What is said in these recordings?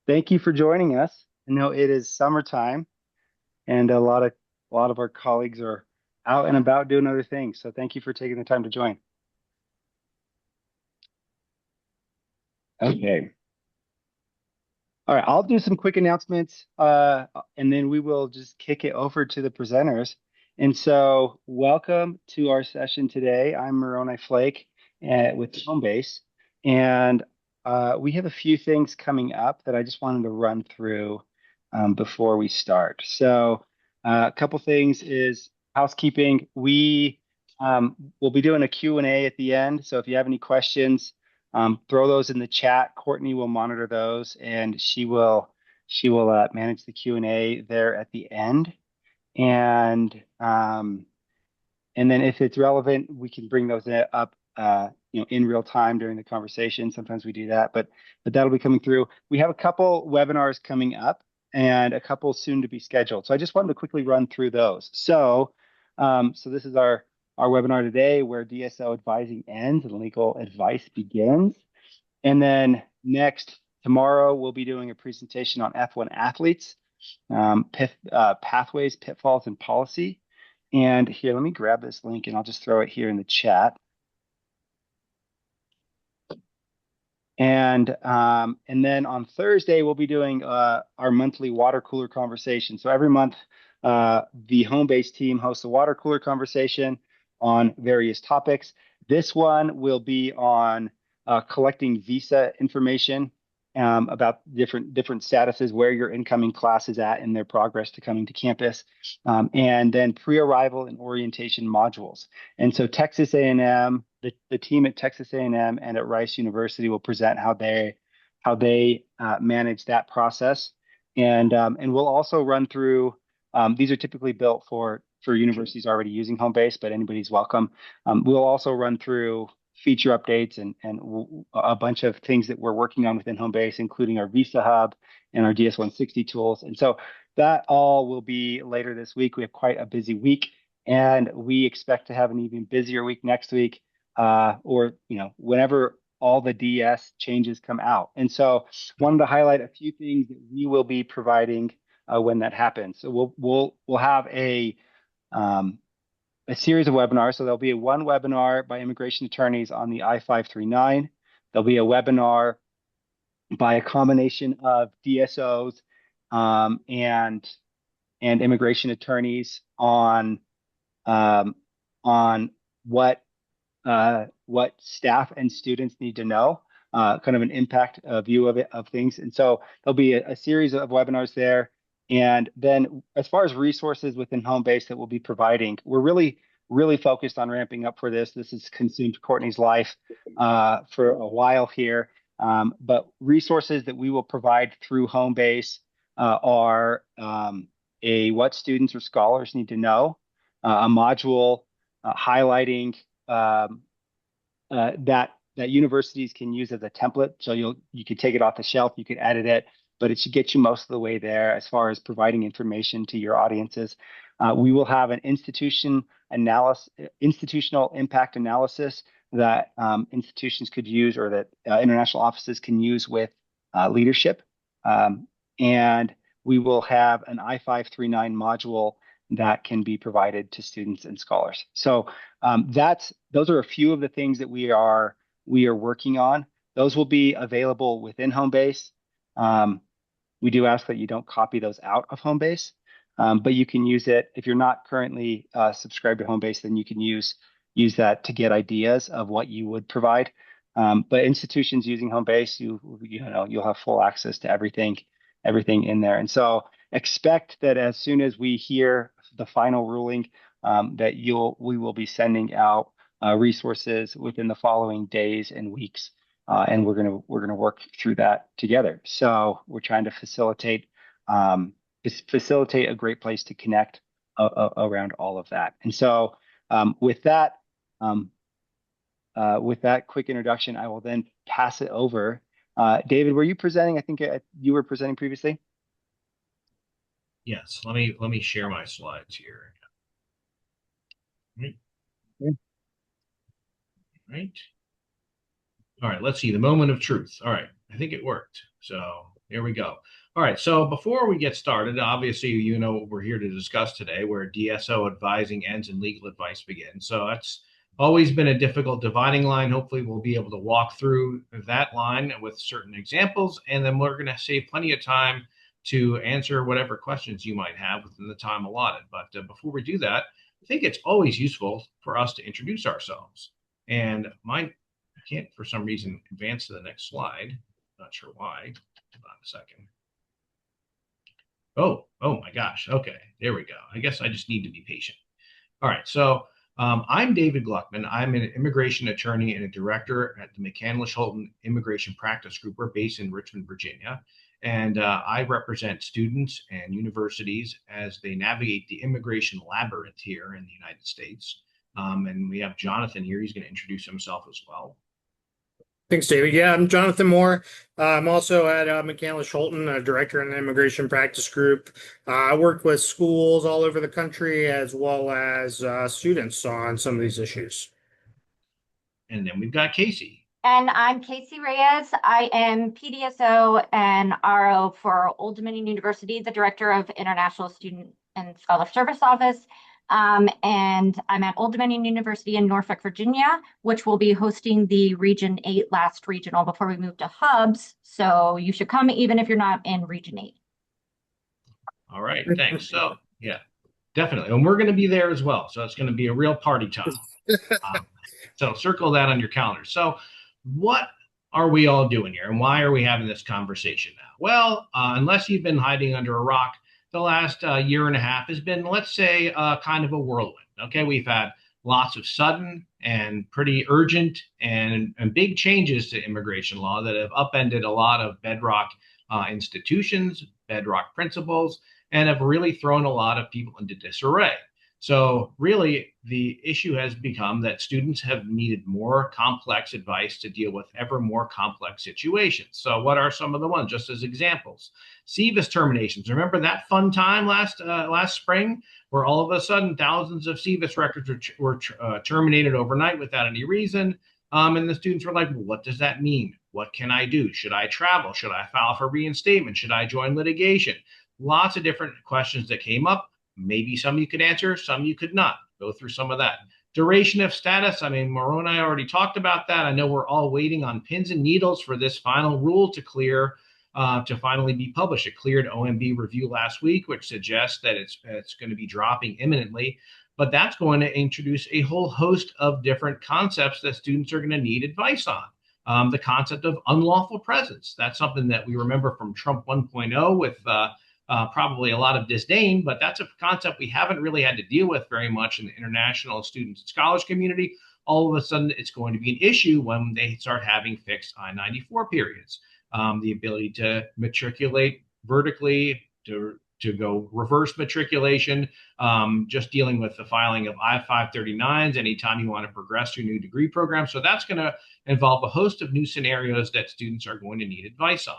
Thank you for joining us. I know it is summertime and a lot of our colleagues are out and about doing other things. So thank you for taking the time to join. Okay. All right, I'll do some quick announcements and then we will just kick it over to the presenters. And so welcome to our session today. I'm Moroni Flake with Homebase, and we have a few things coming up that I just wanted to run through before we start. So a couple things is housekeeping. We will be doing a Q&A at the end. So if you have any questions, throw those in the chat. Courtney will monitor those, and she will manage the Q&A there at the end. And and then if it's relevant, we can bring those up in real time during the conversation. Sometimes we do that, but that'll be coming through. We have a couple webinars coming up and a couple soon to be scheduled. So I just wanted to quickly run through those. So this is our webinar today, where DSO advising ends and legal advice begins. And then next, tomorrow, we'll be doing a presentation on F1 athletes, pathways, pitfalls, and policy. And here, let me grab this link and I'll just throw it here in the chat. And then on Thursday, we'll be doing our monthly water cooler conversation. So every month, the Homebase team hosts a water cooler conversation on various topics. This one will be on collecting visa information about different statuses, where your incoming class is at in their progress to coming to campus, and then pre-arrival and orientation modules. And so Texas A&M, the team at Texas A&M and at Rice University will present how they manage that process, and we'll also run through. These are typically built for universities already using Homebase, but anybody's welcome. We'll also run through feature updates and a bunch of things that we're working on within Homebase, including our Visa Hub and our DS160 tools. And so that all will be later this week. We have quite a busy week, and we expect to have an even busier week next week, or whenever all the DS changes come out. And so wanted to highlight a few things that we will be providing when that happens. So we'll have a series of webinars. So there'll be one webinar by immigration attorneys on the I-539. There'll be a webinar by a combination of DSOs and immigration attorneys on what staff and students need to know, kind of an impact view of things. And so there'll be a series of webinars there. And then as far as resources within Homebase that we'll be providing, we're really focused on ramping up for this. This has consumed Courtney's life for a while here. But resources that we will provide through Homebase are what students or scholars need to know, a module highlighting that universities can use as a template. So you could take it off the shelf, you could edit it, but it should get you most of the way there as far as providing information to your audiences. We will have an institutional impact analysis that institutions could use, or that international offices can use with leadership. And we will have an I-539 module that can be provided to students and scholars. So those are a few of the things that we are working on. Those will be available within Homebase. We do ask that you don't copy those out of Homebase, but you can use it if you're not currently subscribed to Homebase. Then you can use that to get ideas of what you would provide. But institutions using Homebase, you'll have full access to everything in there. And so expect that as soon as we hear the final ruling, that we will be sending out resources within the following days and weeks, and we're gonna work through that together. So we're trying to facilitate a great place to connect around all of that. And so with that quick introduction, I will then pass it over. David, were you presenting? I think you were presenting previously. Yes, let me share my slides here. Right. Okay. Right. All right, let's see. The moment of truth. All right, I think it worked. So here we go. All right, so before we get started, obviously, you know what we're here to discuss today, where DSO advising ends and legal advice begins. So that's always been a difficult dividing line. Hopefully, we'll be able to walk through that line with certain examples, and then we're going to save plenty of time to answer whatever questions you might have within the time allotted. But before we do that, I think it's always useful for us to introduce ourselves. And my I can't, for some reason, advance to the next slide. Not sure why. Hold on a second. Oh my gosh. Okay, there we go. I guess I just need to be patient. All right, so I'm David Gluckman. I'm an immigration attorney and a director at the McCandlish-Holton Immigration Practice Group. We're based in Richmond, Virginia. And I represent students and universities as they navigate the immigration labyrinth here in the United States. And we have Jonathan here. He's going to introduce himself as well. Thanks, David. Yeah, I'm Jonathan Moore. I'm also at McCandlish-Holton, a director in the immigration practice group. I work with schools all over the country as well as students on some of these issues. And then we've got Casey. And I'm Casey Reyes. I am PDSO and RO for Old Dominion University, the Director of International Student and Scholar Service Office. And I'm at Old Dominion University in Norfolk, Virginia, which will be hosting the Region 8 last regional before we move to hubs. So you should come even if you're not in Region 8. All right, thanks. So, yeah, definitely. And we're going to be there as well. So it's going to be a real party time. So circle that on your calendar. So what are we all doing here? And why are we having this conversation now? Well, unless you've been hiding under a rock, the last year and a half has been, let's say, kind of a whirlwind. Okay, we've had lots of sudden and pretty urgent and big changes to immigration law that have upended a lot of bedrock institutions, bedrock principles, and have really thrown a lot of people into disarray. So really, the issue has become that students have needed more complex advice to deal with ever more complex situations. So what are some of the ones, just as examples? SEVIS terminations. Remember that fun time last spring where all of a sudden thousands of SEVIS records were terminated overnight without any reason. And the students were like, well, what does that mean? What can I do? Should I travel? Should I file for reinstatement? Should I join litigation? Lots of different questions that came up. Maybe some you could answer, some you could not. Go through some of that. Duration of status. I mean, Mauro and I already talked about that. I know we're all waiting on pins and needles for this final rule to clear, to finally be published. It cleared OMB review last week, which suggests that it's going to be dropping imminently. But that's going to introduce a whole host of different concepts that students are going to need advice on. The concept of unlawful presence. That's something that we remember from Trump 1.0 with probably a lot of disdain, but that's a concept we haven't really had to deal with very much in the international students and scholars community. All of a sudden, it's going to be an issue when they start having fixed I-94 periods. The ability to matriculate vertically, to go reverse matriculation, just dealing with the filing of I-539s anytime you want to progress to a new degree program. So that's going to involve a host of new scenarios that students are going to need advice on.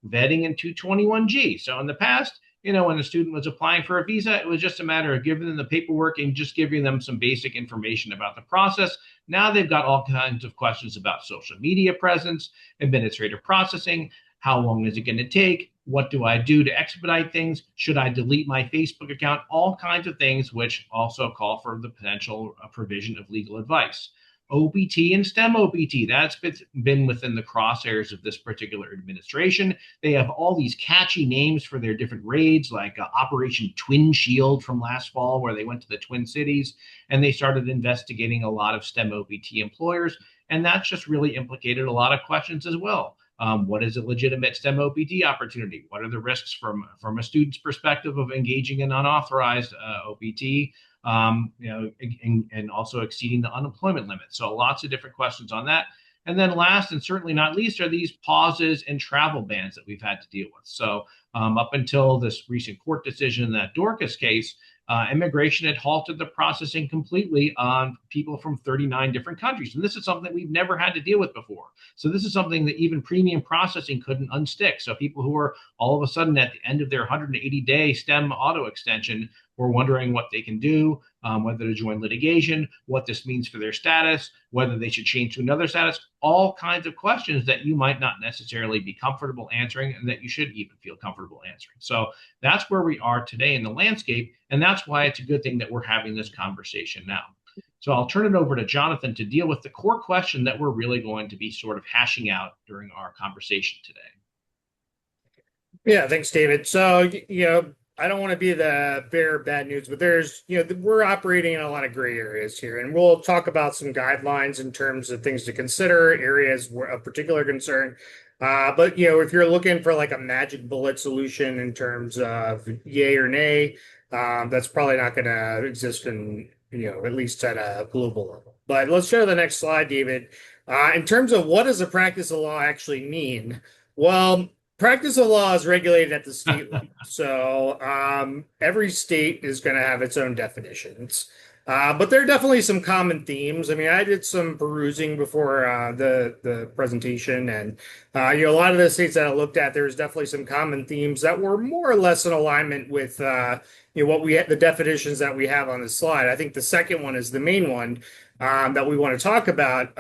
Vetting in 221G. So in the past, you know, when a student was applying for a visa, it was just a matter of giving them the paperwork and just giving them some basic information about the process. Now they've got all kinds of questions about social media presence, administrative processing. How long is it going to take? What do I do to expedite things? Should I delete my Facebook account? All kinds of things which also call for the potential provision of legal advice. OPT and STEM OPT, that's been within the crosshairs of this particular administration. They have all these catchy names for their different raids, like Operation Twin Shield from last fall, where they went to the Twin Cities, and they started investigating a lot of STEM OPT employers, and that's just really implicated a lot of questions as well. What is a legitimate STEM OPT opportunity? What are the risks from a student's perspective of engaging in unauthorized OPT? And also exceeding the unemployment limit. So lots of different questions on that. And then last and certainly not least are these pauses and travel bans that we've had to deal with. So up until this recent court decision in that Dorcas case, immigration had halted the processing completely on people from 39 different countries. And this is something we've never had to deal with before. So this is something that even premium processing couldn't unstick. So people who are all of a sudden at the end of their 180-day STEM auto extension were wondering what they can do. whether to join litigation, what this means for their status, whether they should change to another status, all kinds of questions that you might not necessarily be comfortable answering and that you should even feel comfortable answering. So that's where we are today in the landscape, and that's why it's a good thing that we're having this conversation now. So I'll turn it over to Jonathan to deal with the core question that we're really going to be sort of hashing out during our conversation today. Yeah, thanks, David. So, I don't want to be the bearer of bad news, but there's, we're operating in a lot of gray areas here, and we'll talk about some guidelines in terms of things to consider, areas of particular concern. But, if you're looking for like a magic bullet solution in terms of yay or nay, that's probably not going to exist in, at least at a global level. But let's show the next slide, David. In terms of what does a practice of law actually mean? Well, practice of law is regulated at the state level. So every state is going to have its own definitions. But there are definitely some common themes. I mean, I did some perusing before the presentation, and a lot of the states that I looked at, there was definitely some common themes that were more or less in alignment with the definitions that we have on the slide. I think the second one is the main one that we want to talk about,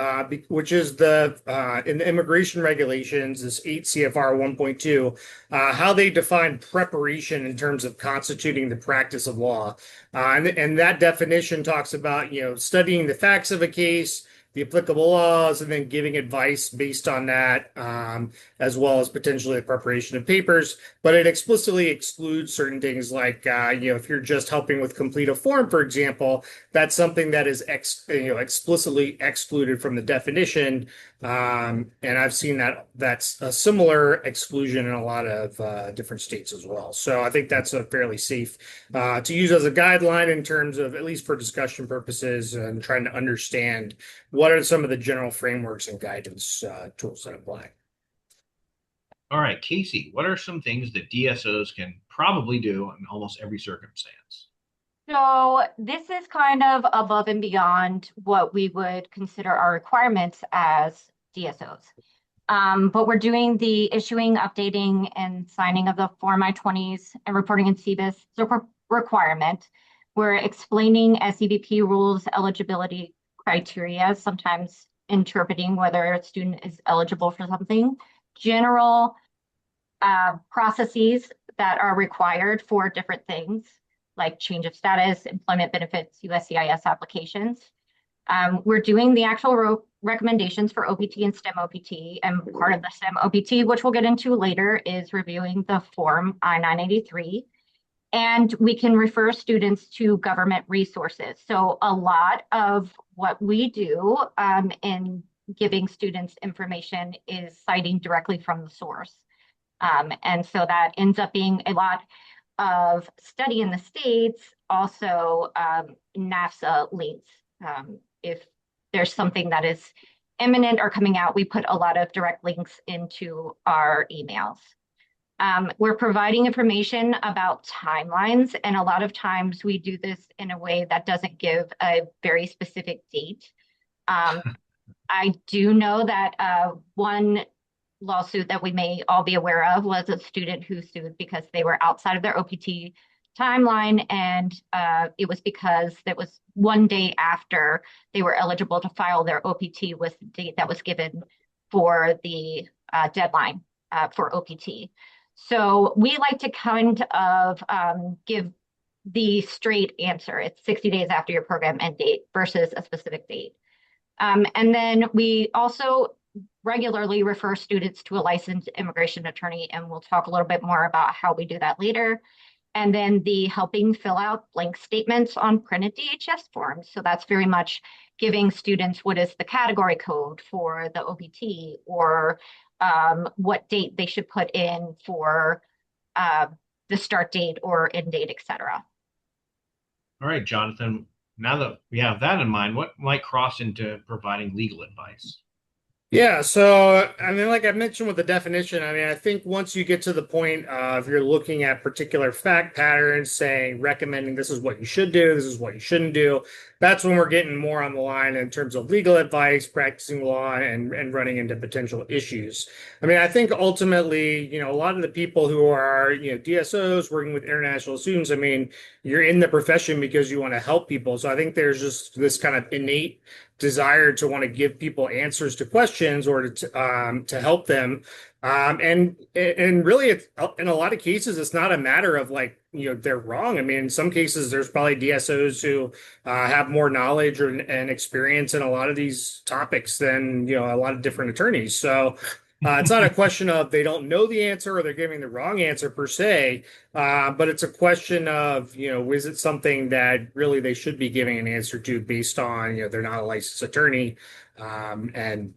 which is in the immigration regulations, this 8 CFR 1.2, how they define preparation in terms of constituting the practice of law. And that definition talks about, studying the facts of a case, the applicable laws, and then giving advice based on that, as well as potentially the preparation of papers. But it explicitly excludes certain things like, if you're just helping with complete a form, for example, that's something that is explicitly excluded from the definition. And I've seen that's a similar exclusion in a lot of different states as well. So I think that's a fairly safe to use as a guideline in terms of, at least for discussion purposes and trying to understand what are some of the general frameworks and guidance tools that apply. All right, Casey, what are some things that DSOs can probably do in almost every circumstance? So this is kind of above and beyond what we would consider our requirements as DSOs. But we're doing the issuing, updating, and signing of the Form I-20s and reporting in CBIS. So requirement. We're explaining SEVP rules, eligibility criteria, sometimes interpreting whether a student is eligible for something. General processes that are required for different things, like change of status, employment benefits, USCIS applications. We're doing the actual recommendations for OPT and STEM OPT, and part of the STEM OPT, which we'll get into later, is reviewing the Form I-983. And we can refer students to government resources. So a lot of what we do in giving students information is citing directly from the source. And so that ends up being a lot of study in the States, also NAFSA links. If there's something that is imminent or coming out, we put a lot of direct links into our emails. We're providing information about timelines, and a lot of times we do this in a way that doesn't give a very specific date. I do know that one lawsuit that we may all be aware of was a student who sued because they were outside of their OPT timeline, and it was because there was one day after they were eligible to file their OPT with the date that was given for the deadline for OPT. So we like to kind of give the straight answer. It's 60 days after your program end date versus a specific date. And then we also regularly refer students to a licensed immigration attorney, and we'll talk a little bit more about how we do that later. And then the helping fill out blank statements on printed DHS forms. So that's very much giving students what is the category code for the OPT, or what date they should put in for the start date or end date, et cetera. All right, Jonathan, now that we have that in mind, what might cross into providing legal advice? Yeah, so I mean, like I mentioned with the definition, I mean, I think once you get to the point of you're looking at particular fact patterns, saying recommending this is what you should do, this is what you shouldn't do, that's when we're getting more on the line in terms of legal advice, practicing law, and running into potential issues. I mean, I think ultimately, a lot of the people who are, DSOs working with international students, I mean, you're in the profession because you want to help people. So I think there's just this kind of innate desire to want to give people answers to questions or to help them. And really, it's, in a lot of cases, it's not a matter of like, they're wrong. I mean, in some cases, there's probably DSOs who have more knowledge and experience in a lot of these topics than, a lot of different attorneys. So it's not a question of they don't know the answer or they're giving the wrong answer per se, but it's a question of, is it something that really they should be giving an answer to based on, they're not a licensed attorney, and,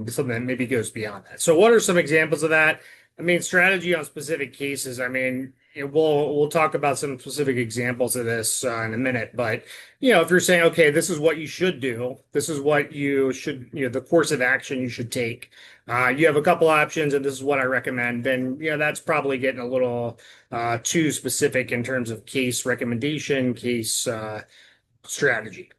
something that maybe goes beyond that. So what are some examples of that? I mean, strategy on specific cases. I mean, we'll talk about some specific examples of this in a minute, but if you're saying, okay, this is what you should do, this is what you should, the course of action you should take. You have a couple options, and this is what I recommend. Then, that's probably getting a little too specific in terms of case recommendation, case strategy.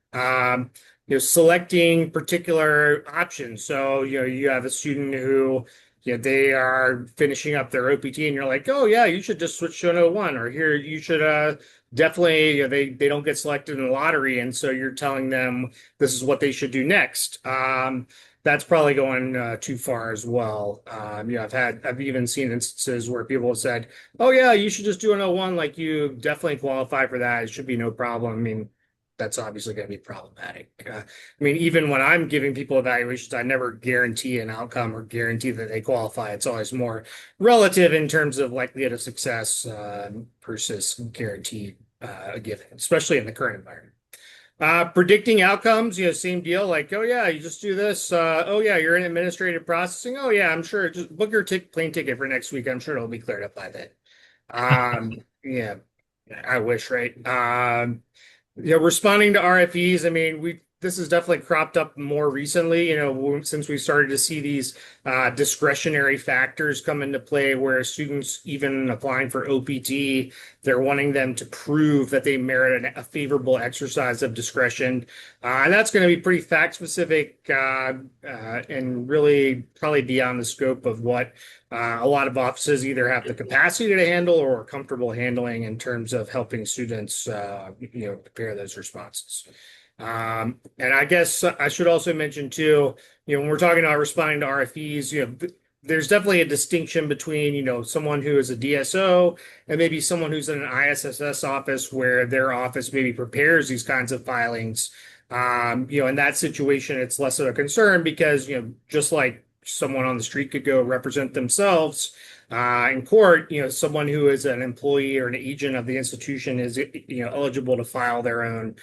Selecting particular options. So, you have a student who, they are finishing up their OPT, and you're like, oh yeah, you should just switch to an O1, or here you should definitely, they don't get selected in the lottery, and so you're telling them this is what they should do next. That's probably going too far as well. I've even seen instances where people have said, "Oh yeah, you should just do an O1, like you definitely qualify for that. It should be no problem." I mean, that's obviously going to be problematic. I mean, even when I'm giving people evaluations, I never guarantee an outcome or guarantee that they qualify. It's always more relative in terms of likelihood of success versus guaranteed given, especially in the current environment. Predicting outcomes, same deal. Like, oh yeah, you just do this. Oh yeah, you're in administrative processing. Oh yeah, I'm sure. Just book your plane ticket for next week. I'm sure it'll be cleared up by then. Yeah, I wish, right? Responding to RFEs. I mean, this has definitely cropped up more recently. Since we started to see these discretionary factors come into play, where students even applying for OPT, they're wanting them to prove that they merit a favorable exercise of discretion, and that's going to be pretty fact specific and really probably beyond the scope of what a lot of offices either have the capacity to handle or are comfortable handling in terms of helping students, prepare those responses. And I guess I should also mention too, when we're talking about responding to RFEs, there's definitely a distinction between, someone who is a DSO and maybe someone who's in an ISSS office where their office maybe prepares these kinds of filings. In that situation, it's less of a concern because, just like someone on the street could go represent themselves in court, someone who is an employee or an agent of the institution is, eligible to file their own,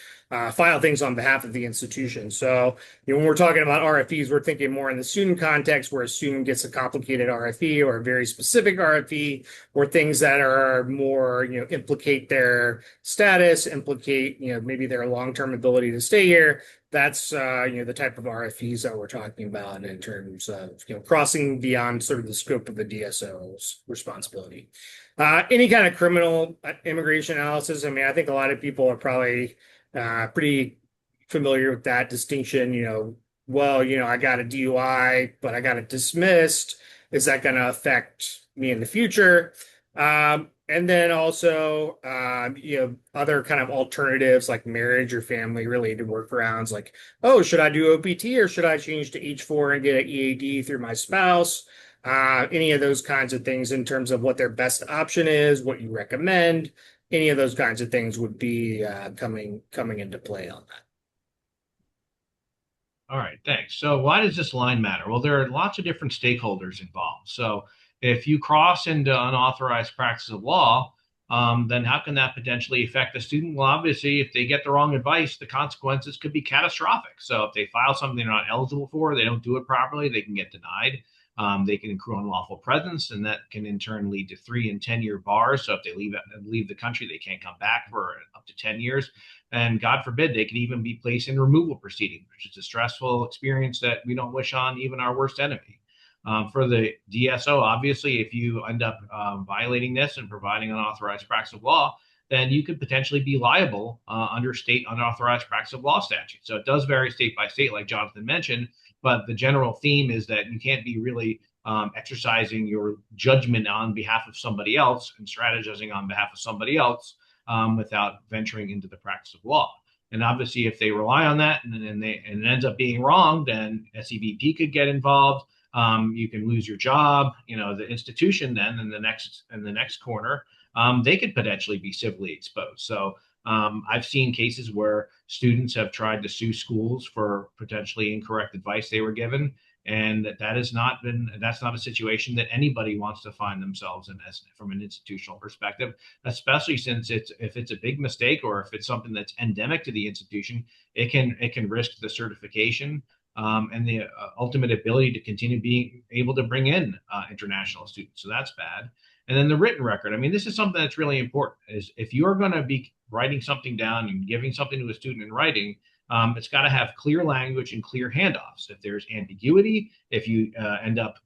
file things on behalf of the institution. So, when we're talking about RFEs, we're thinking more in the student context where a student gets a complicated RFE or a very specific RFE, or things that are more, implicate their status, implicate, maybe their long-term ability to stay here. That's the type of RFEs that we're talking about in terms of crossing beyond sort of the scope of the DSO's responsibility. Any kind of criminal immigration analysis. I mean, I think a lot of people are probably pretty familiar with that distinction. Well, I got a DUI, but I got it dismissed. Is that going to affect me in the future? And then also, other kind of alternatives like marriage or family related workarounds like, oh, should I do OPT or should I change to H4 and get an EAD through my spouse? Any of those kinds of things in terms of what their best option is, what you recommend, any of those kinds of things would be coming into play on that. All right, thanks. So why does this line matter? Well, there are lots of different stakeholders involved. So if you cross into unauthorized practice of law, then how can that potentially affect the student? Well, obviously, if they get the wrong advice, the consequences could be catastrophic. So if they file something they're not eligible for, they don't do it properly, they can get denied. They can accrue unlawful presence, and that can in turn lead to 3 and 10-year bars. So if they leave the country, they can't come back for up to 10 years. And God forbid, they can even be placed in removal proceedings, which is a stressful experience that we don't wish on even our worst enemy. For the DSO, obviously, if you end up violating this and providing unauthorized practice of law, then you could potentially be liable under state unauthorized practice of law statute. So it does vary state by state, like Jonathan mentioned, but the general theme is that you can't be really exercising your judgment on behalf of somebody else and strategizing on behalf of somebody else without venturing into the practice of law. And obviously, if they rely on that and it ends up being wrong, then SEBP could get involved. You can lose your job. The institution then in the next corner, they could potentially be civilly exposed. So I've seen cases where students have tried to sue schools for potentially incorrect advice they were given, and that's not a situation that anybody wants to find themselves in from an institutional perspective, especially since if it's a big mistake or if it's something that's endemic to the institution, it can risk the certification and the ultimate ability to continue being able to bring in international students. So that's bad. And then the written record. I mean, this is something that's really important. Is if you're going to be writing something down and giving something to a student in writing, it's got to have clear language and clear handoffs. If there's ambiguity, if you end up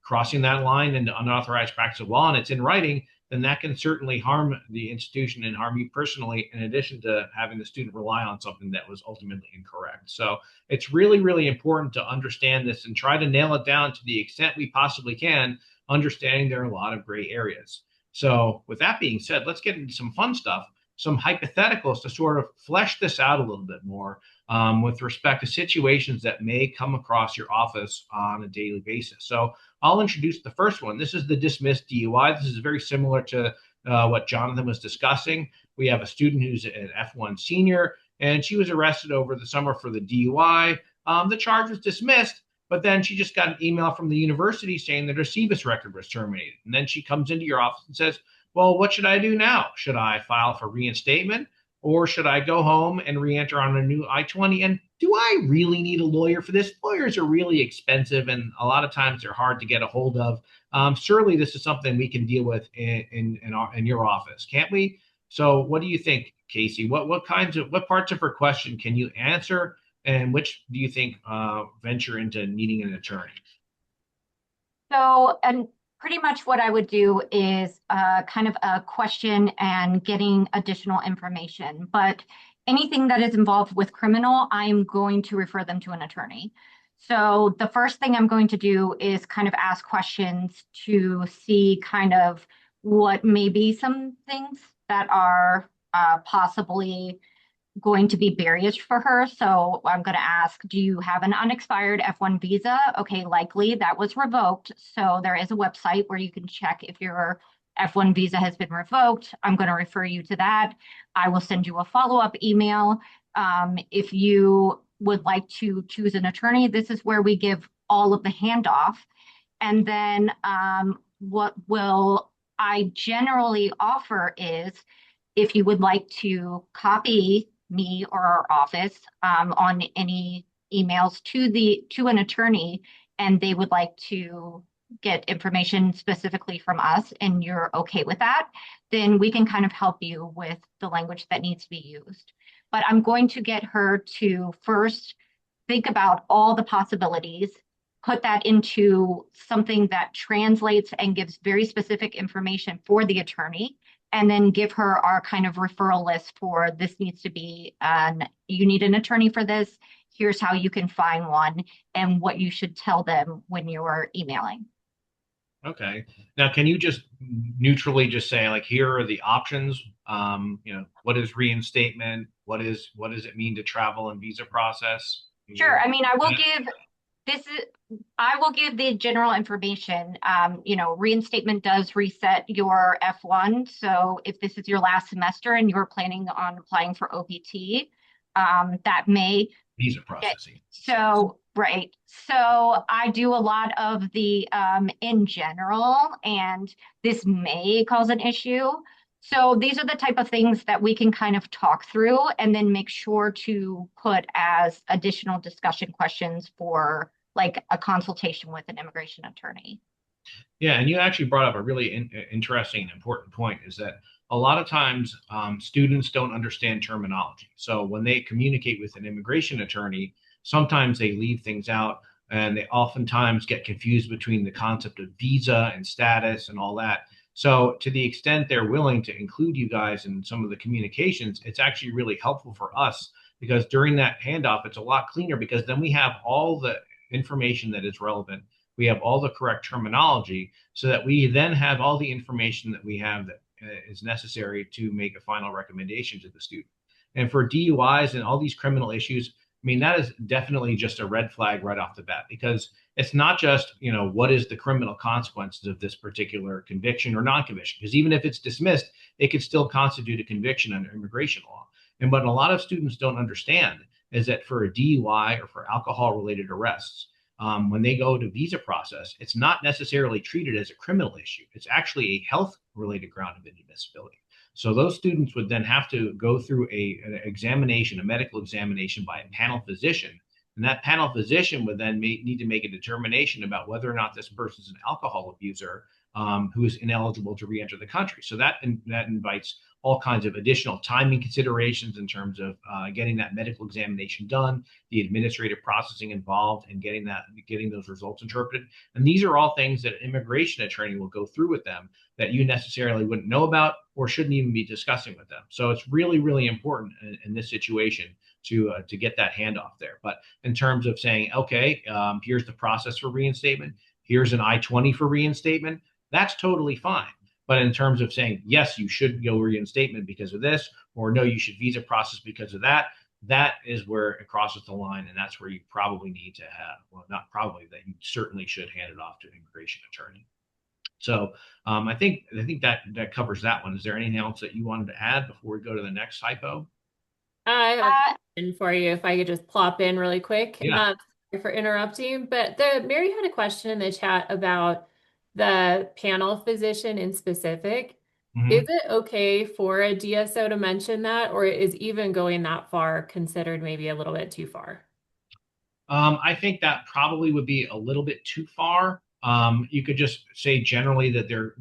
crossing that line into unauthorized practice of law and it's in writing, then that can certainly harm the institution and harm you personally, in addition to having the student rely on something that was ultimately incorrect. So it's really, really important to understand this and try to nail it down to the extent we possibly can, understanding there are a lot of gray areas. So with that being said, let's get into some fun stuff, some hypotheticals to sort of flesh this out a little bit more with respect to situations that may come across your office on a daily basis. So I'll introduce the first one. This is the dismissed DUI. This is very similar to what Jonathan was discussing. We have a student who's an F1 senior, and she was arrested over the summer for the DUI. The charge was dismissed, but then she just got an email from the university saying that her CBIS record was terminated. And then she comes into your office and says, well, what should I do now? Should I file for reinstatement, or should I go home and re-enter on a new I-20? And do I really need a lawyer for this? Lawyers are really expensive, and a lot of times they're hard to get a hold of. Surely this is something we can deal with in your office, can't we? So what do you think, Casey? What parts of her question can you answer, and which do you think venture into needing an attorney? So, and pretty much what I would do is kind of a question and getting additional information. But anything that is involved with criminal, I'm going to refer them to an attorney. So the first thing I'm going to do is kind of ask questions to see kind of what may be some things that are possibly going to be barriers for her. So I'm going to ask, do you have an unexpired F1 visa? Okay, likely that was revoked. So there is a website where you can check if your F1 visa has been revoked. I'm going to refer you to that. I will send you a follow-up email. If you would like to choose an attorney, this is where we give all of the handoff. And then what will I generally offer is, if you would like to copy me or our office on any emails to an attorney, and they would like to get information specifically from us, and you're okay with that, then we can kind of help you with the language that needs to be used. But I'm going to get her to first think about all the possibilities, put that into something that translates and gives very specific information for the attorney, and then give her our kind of referral list for this needs to be, you need an attorney for this, here's how you can find one, and what you should tell them when you're emailing. Okay. Now, can you just neutrally just say, like, here are the options? What is reinstatement? What does it mean to travel and visa process? Sure. I mean, I will give the general information. Reinstatement does reset your F1. So if this is your last semester and you're planning on applying for OPT, that may visa processing. Right. So I do a lot of the in general, and this may cause an issue. So these are the type of things that we can kind of talk through and then make sure to put as additional discussion questions for like a consultation with an immigration attorney. Yeah, and you actually brought up a really interesting and important point is that a lot of times students don't understand terminology. So when they communicate with an immigration attorney, sometimes they leave things out and they oftentimes get confused between the concept of visa and status and all that. So to the extent they're willing to include you guys in some of the communications, it's actually really helpful for us because during that handoff, it's a lot cleaner because then we have all the information that is relevant, we have all the correct terminology so that we then have all the information that we have that is necessary to make a final recommendation to the student. And for DUIs and all these criminal issues, I mean, that is definitely just a red flag right off the bat because it's not just, what is the criminal consequences of this particular conviction or non-conviction? Because even if it's dismissed, it could still constitute a conviction under immigration law. And what a lot of students don't understand is that for a DUI or for alcohol-related arrests, when they go to visa process, it's not necessarily treated as a criminal issue. It's actually a health-related ground of inadmissibility. So those students would then have to go through an examination, a medical examination by a panel physician. And that panel physician would then need to make a determination about whether or not this person is an alcohol abuser who is ineligible to re-enter the country. So that invites all kinds of additional timing considerations in terms of getting that medical examination done, the administrative processing involved, and getting those results interpreted. And these are all things that an immigration attorney will go through with them that you necessarily wouldn't know about or shouldn't even be discussing with them. So it's really, really important in this situation to get that handoff there. But in terms of saying, okay, here's the process for reinstatement, here's an I-20 for reinstatement, that's totally fine. But in terms of saying, yes, you should go reinstatement because of this, or no, you should visa process because of that, that is where it crosses the line. And that's where you probably need to have, well, not probably, that you certainly should hand it off to an immigration attorney. So I think that covers that one. Is there anything else that you wanted to add before we go to the next hypo? I have a question for you if I could just plop in really quick. Yeah. Sorry for interrupting, but Mary had a question in the chat about the panel physician in specific. Mhm. Is it okay for a DSO to mention that, or is even going that far considered maybe a little bit too far? I think that probably would be a little bit too far. You could just say generally that there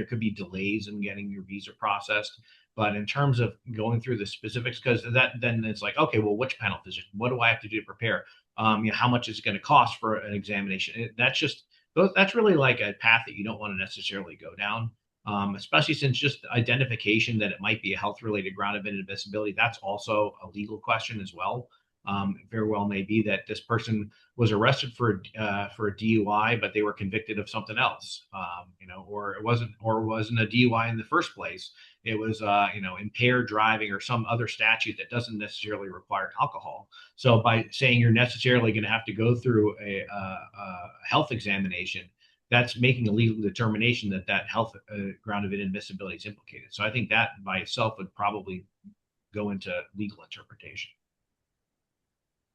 could be delays in getting your visa processed. But in terms of going through the specifics, because then it's like, okay, well, which panel physician? What do I have to do to prepare? How much is it going to cost for an examination? That's really like a path that you don't want to necessarily go down. Especially since just identification that it might be a health-related ground of inadmissibility, that's also a legal question as well. It very well may be that this person was arrested for a DUI, but they were convicted of something else, or it wasn't a DUI in the first place. It was, impaired driving or some other statute that doesn't necessarily require alcohol. So by saying you're necessarily going to have to go through a health examination, that's making a legal determination that health ground of inadmissibility is implicated. So I think that by itself would probably go into legal interpretation.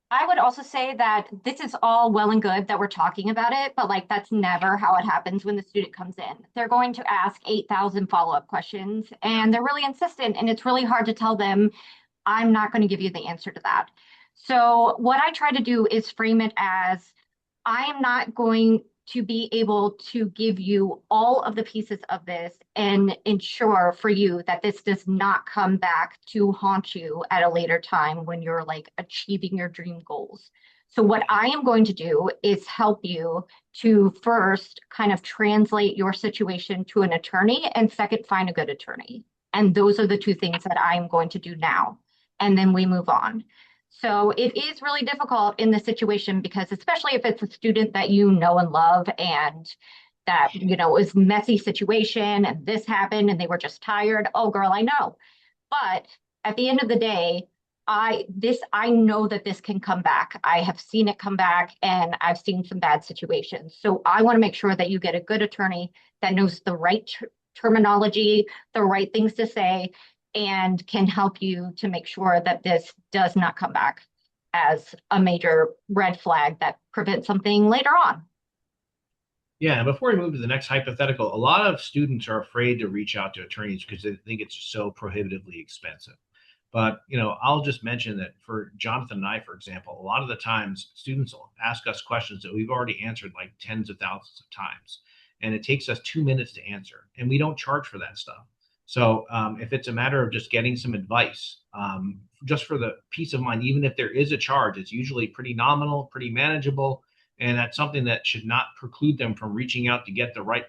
I would also say that this is all well and good that we're talking about it, but like that's never how it happens when the student comes in. They're going to ask 8,000 follow-up questions and they're really insistent, and it's really hard to tell them, I'm not going to give you the answer to that. So what I try to do is frame it as, I am not going to be able to give you all of the pieces of this and ensure for you that this does not come back to haunt you at a later time when you're like achieving your dream goals. So what I am going to do is help you to first kind of translate your situation to an attorney, and second, find a good attorney. And those are the two things that I'm going to do now. And then we move on. So it is really difficult in this situation because especially if it's a student that you know and love and that, is messy situation and this happened and they were just tired. Oh, girl, I know. But at the end of the day, I know that this can come back. I have seen it come back and I've seen some bad situations. So I want to make sure that you get a good attorney that knows the right terminology, the right things to say, and can help you to make sure that this does not come back as a major red flag that prevents something later on. Yeah, and before we move to the next hypothetical, a lot of students are afraid to reach out to attorneys because they think it's so prohibitively expensive. But, I'll just mention that for Jonathan and I, for example, a lot of the times students will ask us questions that we've already answered like tens of thousands of times. And it takes us 2 minutes to answer. And we don't charge for that stuff. So if it's a matter of just getting some advice, just for the peace of mind, even if there is a charge, it's usually pretty nominal, pretty manageable. And that's something that should not preclude them from reaching out to get the right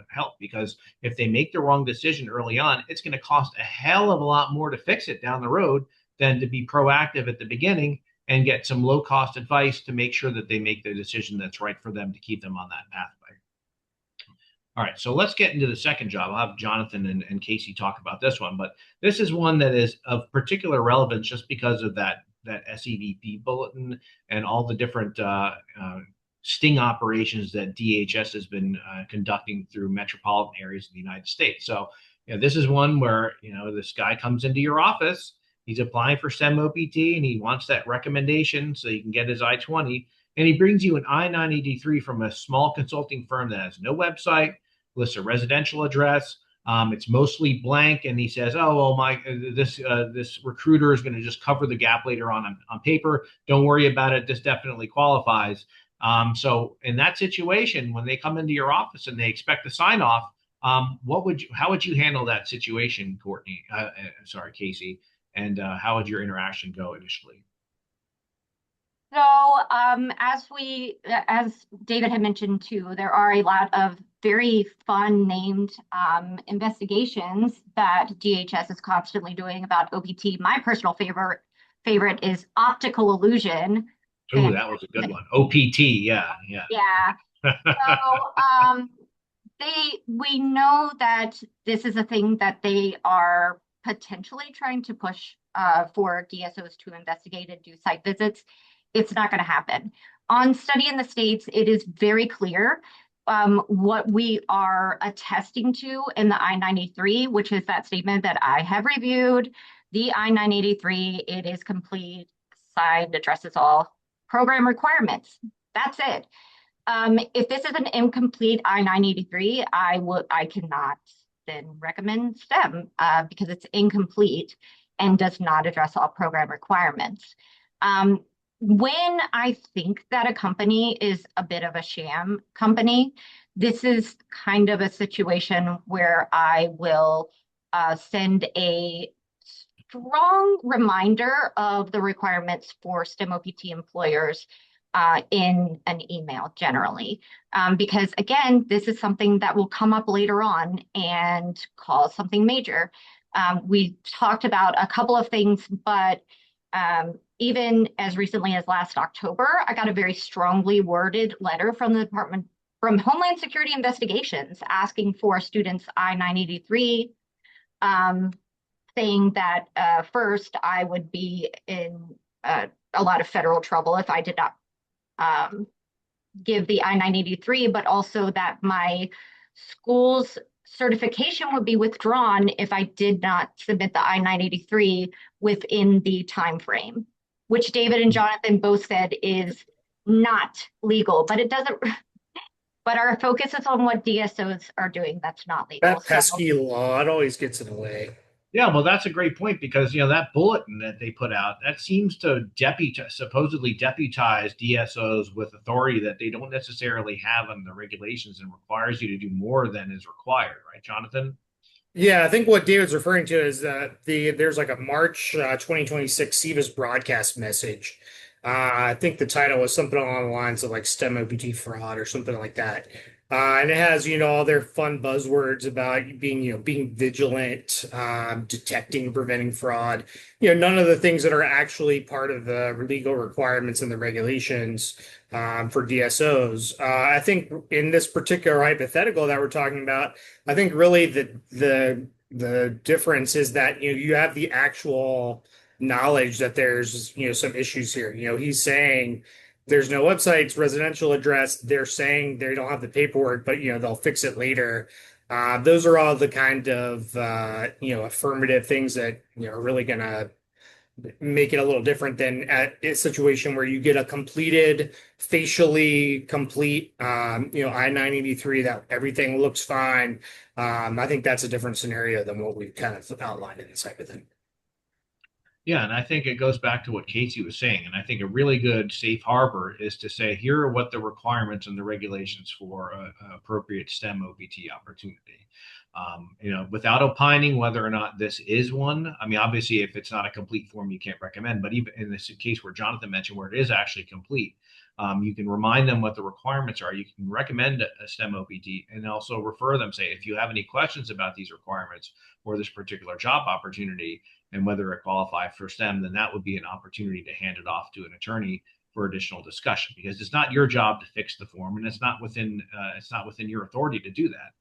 help. Because if they make the wrong decision early on, it's going to cost a hell of a lot more to fix it down the road than to be proactive at the beginning and get some low cost advice to make sure that they make the decision that's right for them to keep them on that pathway. All right, so let's get into the second job. I'll have Jonathan and Casey talk about this one, but this is one that is of particular relevance just because of that SEVP bulletin and all the different sting operations that DHS has been conducting through metropolitan areas of the United States. So, this is one where, this guy comes into your office, he's applying for STEM OPT, and he wants that recommendation so he can get his I-20, and he brings you an I-983 from a small consulting firm that has no website, lists a residential address. It's mostly blank, and he says, "Oh, well, this recruiter is going to just cover the gap later on paper. Don't worry about it. This definitely qualifies." So in that situation, when they come into your office and they expect a sign off, how would you handle that situation, Courtney? Casey, and how would your interaction go initially? So, as David had mentioned too, there are a lot of very fun named investigations that DHS is constantly doing about OPT. My personal favorite is optical illusion. Oh, that was a good one. OPT, yeah. So, we know that this is a thing that they are potentially trying to push for DSOs to investigate and do site visits. It's not going to happen. On Study in the States, it is very clear what we are attesting to in the I-983, which is that statement that I have reviewed. The I-983, it is complete, signed, addresses all program requirements. That's it. If this is an incomplete I-983, I cannot then recommend STEM because it's incomplete and does not address all program requirements. When I think that a company is a bit of a sham company, this is kind of a situation where I will send a strong reminder of the requirements for STEM OPT employers in an email generally. Because again, this is something that will come up later on and cause something major. We talked about a couple of things, but even as recently as last October, I got a very strongly worded letter from the Department from Homeland Security Investigations asking for students I-983, saying that first, I would be in a lot of federal trouble if I did not give the I-983, but also that my school's certification would be withdrawn if I did not submit the I-983 within the time frame, which David and Jonathan both said is not legal, but it doesn't. But our focus is on what DSOs are doing. That's not legal. That pesky law, it always gets in the way. Yeah, well, that's a great point because, that bulletin that they put out, that seems to supposedly deputize DSOs with authority that they don't necessarily have in the regulations and requires you to do more than is required, right, Jonathan? Yeah, I think what David's referring to is that there's like a March 2026 CBIS broadcast message. I think the title was something along the lines of like STEM OPT fraud or something like that. And it has, all their fun buzzwords about being vigilant, detecting, preventing fraud. None of the things that are actually part of the legal requirements and the regulations for DSOs. I think in this particular hypothetical that we're talking about, I think really the difference is that you have the actual knowledge that there's some issues here. He's saying there's no websites, residential address. They're saying they don't have the paperwork, but they'll fix it later. Those are all the kind of affirmative things that are really gonna make it a little different than at a situation where you get a completed, facially complete I-983 that everything looks fine. I think that's a different scenario than what we've kind of outlined in this type of thing. Yeah, and I think it goes back to what Casey was saying. And I think a really good safe harbor is to say, here are what the requirements and the regulations for a appropriate STEM OPT opportunity. Without opining whether or not this is one. I mean, obviously, if it's not a complete form, you can't recommend. But even in this case where Jonathan mentioned, where it is actually complete, you can remind them what the requirements are. You can recommend a STEM OPT and also refer them, say, if you have any questions about these requirements or this particular job opportunity, and whether it qualifies for STEM, then that would be an opportunity to hand it off to an attorney for additional discussion, because it's not your job to fix the form, and it's not within your authority to do that.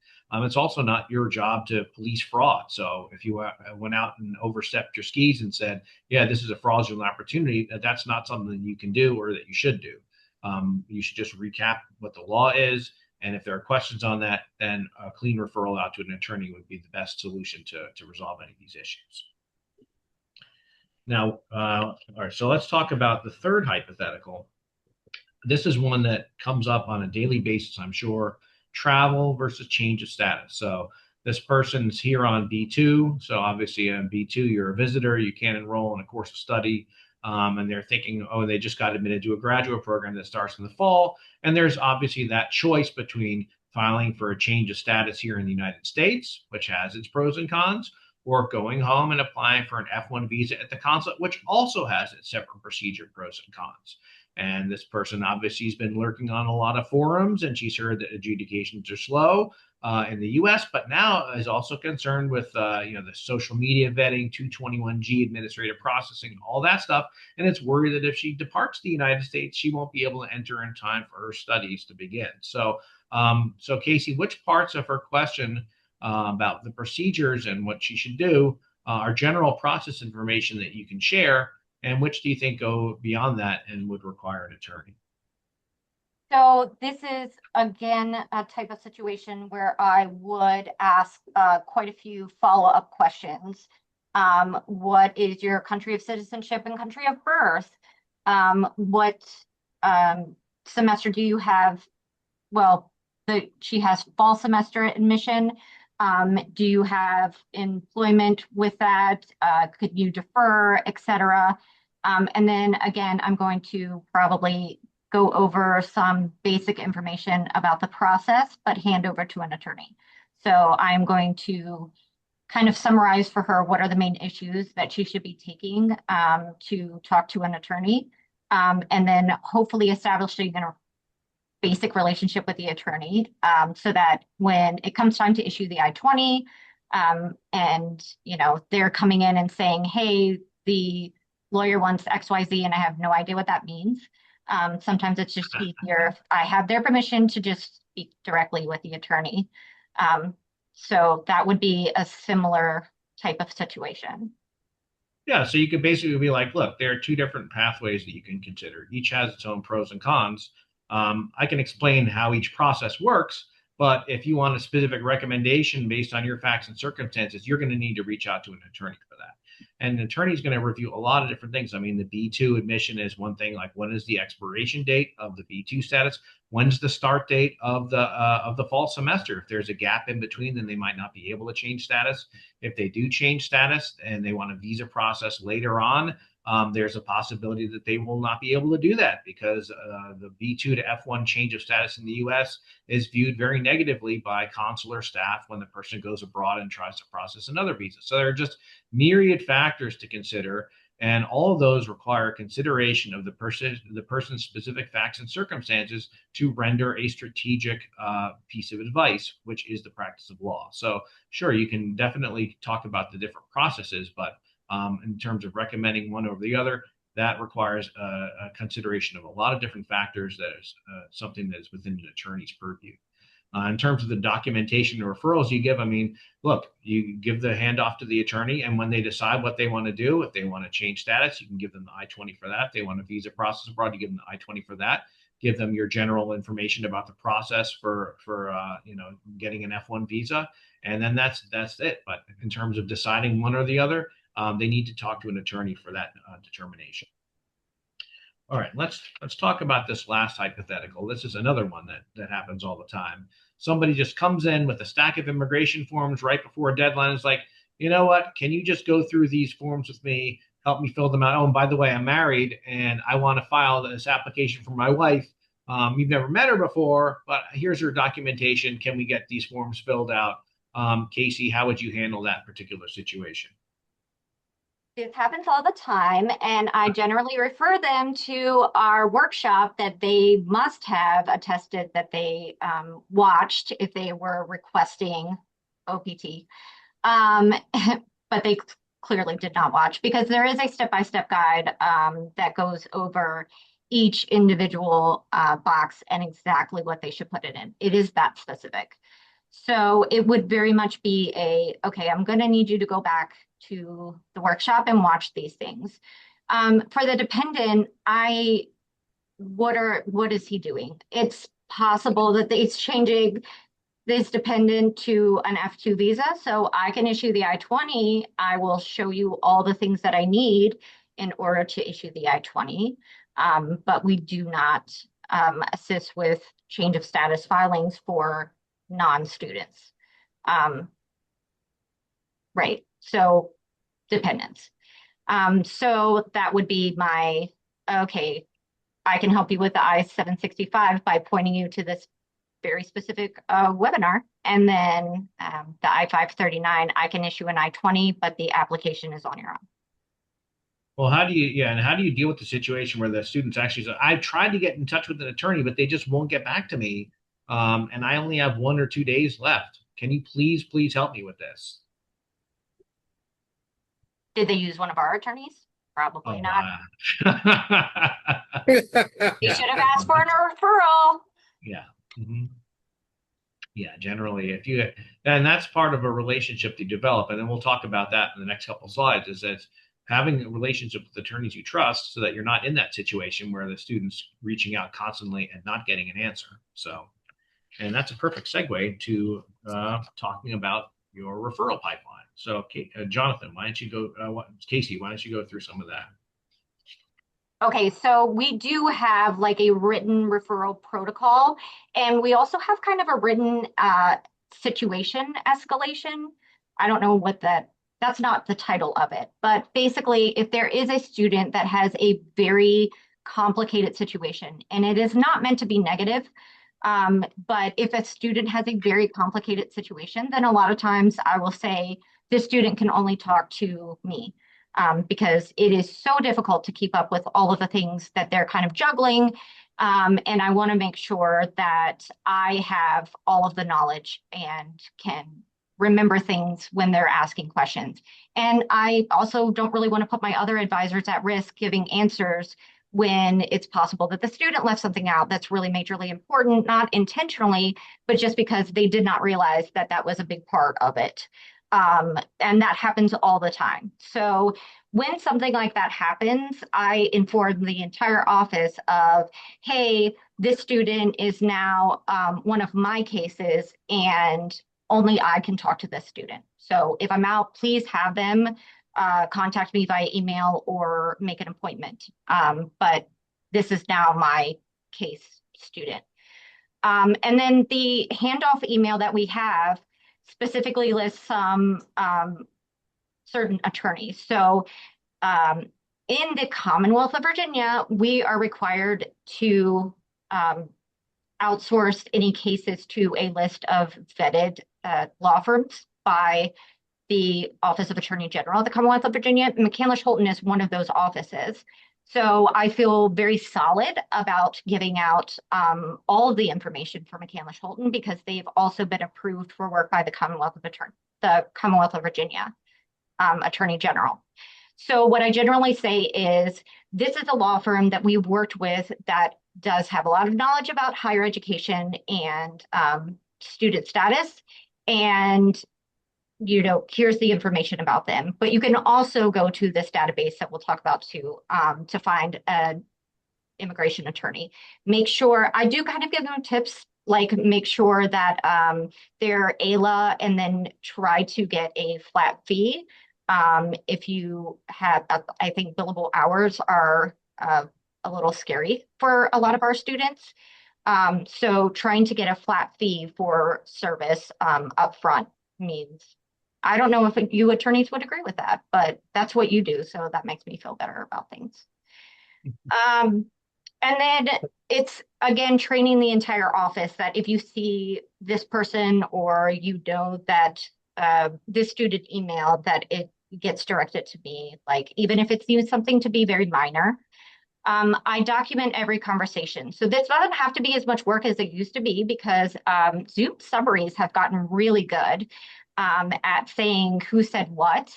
It's also not your job to police fraud. So if you went out and overstepped your skis and said, "Yeah, this is a fraudulent opportunity," that's not something that you can do or that you should do. You should just recap what the law is, and if there are questions on that, then a clean referral out to an attorney would be the best solution to resolve any of these issues. Now, all right, so let's talk about the third hypothetical. This is one that comes up on a daily basis, I'm sure. Travel versus change of status. So this person's here on B2. So obviously on B2, you're a visitor. You can't enroll in a course of study. And they're thinking, oh, they just got admitted to a graduate program that starts in the fall. And there's obviously that choice between filing for a change of status here in the United States, which has its pros and cons, or going home and applying for an F1 visa at the consulate, which also has its separate procedure pros and cons. And this person obviously has been lurking on a lot of forums, and she's heard that adjudications are slow in the U.S., but now is also concerned with the social media vetting, 221G administrative processing, all that stuff, and it's worried that if she departs the United States, she won't be able to enter in time for her studies to begin. So Casey, which parts of her question about the procedures and what she should do are general process information that you can share, and which do you think go beyond that and would require an attorney? So this is, again, a type of situation where I would ask quite a few follow-up questions. What is your country of citizenship and country of birth? What semester do you have? Well, she has fall semester admission. Do you have employment with that? Could you defer, etc.? And then again, I'm going to probably go over some basic information about the process, but hand over to an attorney. So I'm going to kind of summarize for her what are the main issues that she should be taking to talk to an attorney, and then hopefully establishing a basic relationship with the attorney, so that when it comes time to issue the I-20, and they're coming in and saying, hey, the lawyer wants XYZ and I have no idea what that means. Sometimes it's just easier if I have their permission to just speak directly with the attorney. So that would be a similar type of situation. Yeah, so you could basically be like, look, there are two different pathways that you can consider. Each has its own pros and cons. I can explain how each process works, but if you want a specific recommendation based on your facts and circumstances, you're going to need to reach out to an attorney for that. And an attorney is going to review a lot of different things. I mean, the B2 admission is one thing, like when is the expiration date of the B2 status? When's the start date of the fall semester? If there's a gap in between, then they might not be able to change status. If they do change status and they want a visa process later on, there's a possibility that they will not be able to do that because the B2 to F1 change of status in the U.S. is viewed very negatively by consular staff when the person goes abroad and tries to process another visa. So there are just myriad factors to consider, and all of those require consideration of the person's specific facts and circumstances to render a strategic piece of advice, which is the practice of law. So sure, you can definitely talk about the different processes, but in terms of recommending one over the other, that requires a consideration of a lot of different factors. That is something that is within an attorney's purview. In terms of the documentation and referrals you give, I mean, look, you give the handoff to the attorney, and when they decide what they want to do, if they want to change status, you can give them the I-20 for that. If they want a visa process abroad, you give them the I-20 for that. Give them your general information about the process for getting an F1 visa, and then that's it. But in terms of deciding one or the other, they need to talk to an attorney for that determination. All right, let's talk about this last hypothetical. This is another one that happens all the time. Somebody just comes in with a stack of immigration forms right before a deadline. Is like, you know what? Can you just go through these forms with me? help me fill them out. Oh, and by the way, I'm married and I want to file this application for my wife. You've never met her before, but here's her documentation. Can we get these forms filled out? Casey, how would you handle that particular situation? This happens all the time, and I generally refer them to our workshop that they must have attested that they watched if they were requesting OPT. But they clearly did not watch, because there is a step-by-step guide that goes over each individual box and exactly what they should put it in. It is that specific. So it would very much be okay, I'm going to need you to go back to the workshop and watch these things. For the dependent, what is he doing? It's possible that he's changing this dependent to an F2 visa. So I can issue the I-20. I will show you all the things that I need in order to issue the I-20. But we do not assist with change of status filings for non-students. Right, so dependents. So that would be okay, I can help you with the I-765 by pointing you to this very specific webinar. And then the I-539, I can issue an I-20, but the application is on your own. Well, how do you deal with the situation where the students actually say, I tried to get in touch with an attorney, but they just won't get back to me. And I only have 1 or 2 days left. Can you please help me with this? Did they use one of our attorneys? Probably not. Yeah. You should have asked for a referral. Yeah. Mm-hmm. Yeah, generally, and that's part of a relationship to develop. And then we'll talk about that in the next couple of slides, is that having a relationship with attorneys you trust so that you're not in that situation where the student's reaching out constantly and not getting an answer. So, and that's a perfect segue to talking about your referral pipeline. So, Jonathan, why don't you go, Casey, why don't you go through some of that? Okay, so we do have like a written referral protocol, and we also have kind of a written situation escalation. I don't know what that's not the title of it, but basically if there is a student that has a very complicated situation, and it is not meant to be negative, but if a student has a very complicated situation, then a lot of times I will say, this student can only talk to me. Because it is so difficult to keep up with all of the things that they're kind of juggling. And I want to make sure that I have all of the knowledge and can remember things when they're asking questions. And I also don't really want to put my other advisors at risk giving answers when it's possible that the student left something out that's really majorly important, not intentionally, but just because they did not realize that that was a big part of it. And that happens all the time. So when something like that happens, I inform the entire office of, hey, this student is now one of my cases, and only I can talk to this student. So if I'm out, please have them contact me via email or make an appointment. But this is now my case student. And then the handoff email that we have specifically lists some certain attorneys. So in the Commonwealth of Virginia, we are required to outsource any cases to a list of vetted law firms by the Office of Attorney General of the Commonwealth of Virginia. McCandless-Holton is one of those offices. So I feel very solid about giving out all of the information for McCandless-Holton, because they've also been approved for work by the Commonwealth of Virginia Attorney General. So what I generally say is, this is a law firm that we've worked with that does have a lot of knowledge about higher education and student status. And here's the information about them. But you can also go to this database that we'll talk about too, to find an immigration attorney. Make sure, I do kind of give them tips, like make sure that they're ALA, and then try to get a flat fee. If you have, I think billable hours are a little scary for a lot of our students. So trying to get a flat fee for service upfront means I don't know if you attorneys would agree with that, but that's what you do. So that makes me feel better about things. And then it's, again, training the entire office that if you see this person or you know that this student emailed, that it gets directed to me, like even if it seems something to be very minor. I document every conversation. So this doesn't have to be as much work as it used to be because Zoom summaries have gotten really good at saying who said what.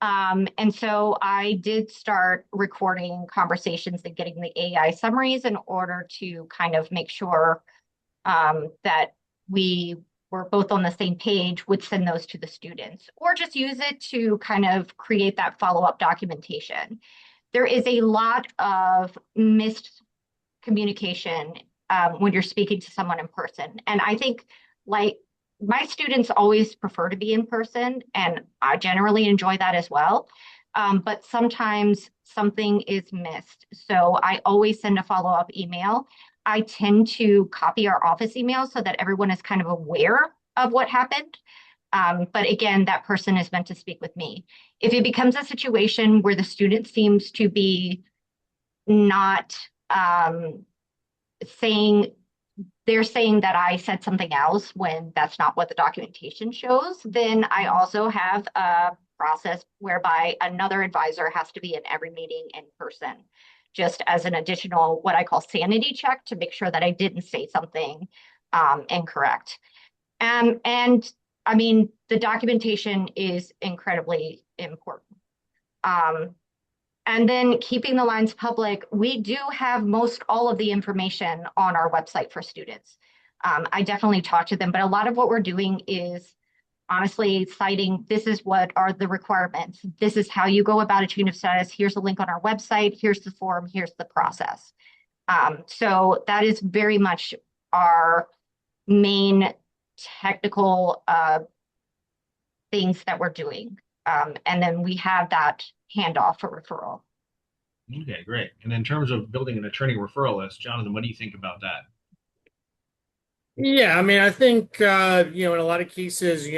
And so I did start recording conversations and getting the AI summaries in order to kind of make sure that we were both on the same page, would send those to the students, or just use it to kind of create that follow-up documentation. There is a lot of missed communication when you're speaking to someone in person. And I think, like, my students always prefer to be in person, and I generally enjoy that as well. But sometimes something is missed. So I always send a follow-up email. I tend to copy our office emails so that everyone is kind of aware of what happened. But again, that person is meant to speak with me. If it becomes a situation where the student seems to be not saying, they're saying that I said something else when that's not what the documentation shows, then I also have a process whereby another advisor has to be in every meeting in person, just as an additional, what I call sanity check, to make sure that I didn't say something incorrect. And I mean, the documentation is incredibly important. And then keeping the lines public, we do have most all of the information on our website for students. I definitely talk to them, but a lot of what we're doing is honestly citing, this is what are the requirements. This is how you go about a change of status. Here's a link on our website. Here's the form. Here's the process. So that is very much our main technical things that we're doing. And then we have that handoff for referral. Okay, great. And in terms of building an attorney referral list, Jonathan, what do you think about that? Yeah, I mean, I think in a lot of cases,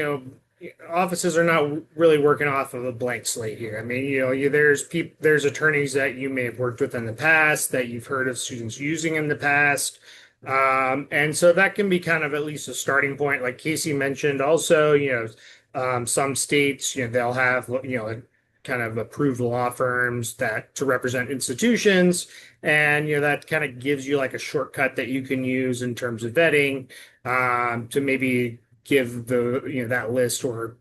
offices are not really working off of a blank slate here. I mean, there's attorneys that you may have worked with in the past that you've heard of students using in the past. And so that can be kind of at least a starting point. Like Casey mentioned, also, some states, they'll have, kind of approved law firms that to represent institutions. And, that kind of gives you like a shortcut that you can use in terms of vetting, to maybe give that list or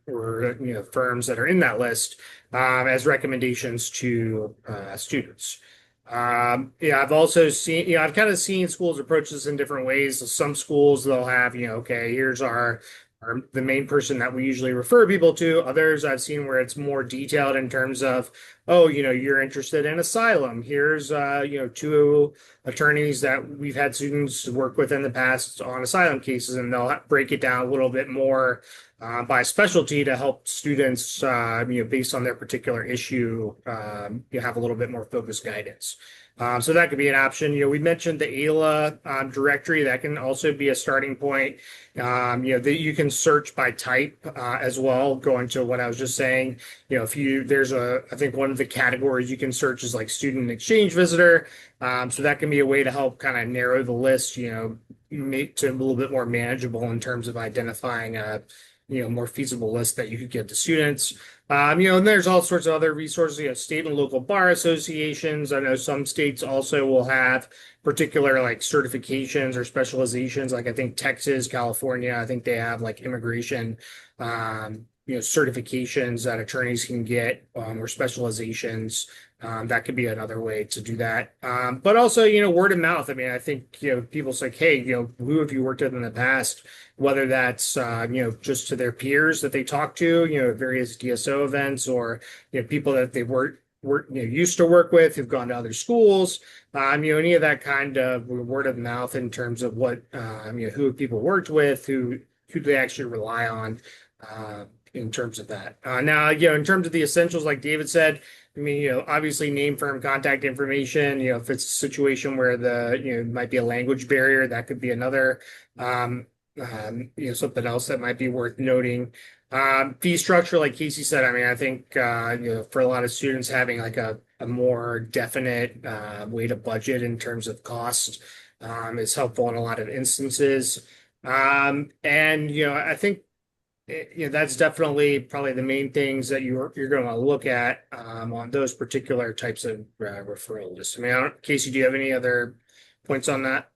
firms that are in that list, as recommendations to students. I've also seen, I've kind of seen schools approach this in different ways. So some schools, they'll have, okay, here's the main person that we usually refer people to. Others I've seen where it's more detailed in terms of, oh, you're interested in asylum. Here's, two attorneys that we've had students work with in the past on asylum cases, and they'll break it down a little bit more by specialty to help students, based on their particular issue, you have a little bit more focused guidance. So that could be an option. We mentioned the AILA directory. That can also be a starting point. That you can search by type as well. Going to what I was just saying, I think one of the categories you can search is like student exchange visitor. So that can be a way to help kind of narrow the list, make to a little bit more manageable in terms of identifying more feasible list that you could give to students. And there's all sorts of other resources, state and local bar associations. I know some states also will have particular like certifications or specializations. Like I think Texas, California, I think they have like immigration, certifications that attorneys can get, or specializations. That could be another way to do that. But also, word of mouth. I mean, I think, people say, hey, who have you worked with in the past? Whether that's, just to their peers that they talk to, various DSO events, or, people that they used to work with, who've gone to other schools, any of that kind of word of mouth in terms of what, who people worked with, who they actually rely on, in terms of that. Now, in terms of the essentials, like David said, I mean, obviously name, firm, contact information. If it's a situation where might be a language barrier, that could be another, something else that might be worth noting. Fee structure, like Casey said, I mean, I think for a lot of students having like a more definite way to budget in terms of cost is helpful in a lot of instances. And I think that's definitely probably the main things that you're going to look at on those particular types of referral lists. I mean, Casey, do you have any other points on that?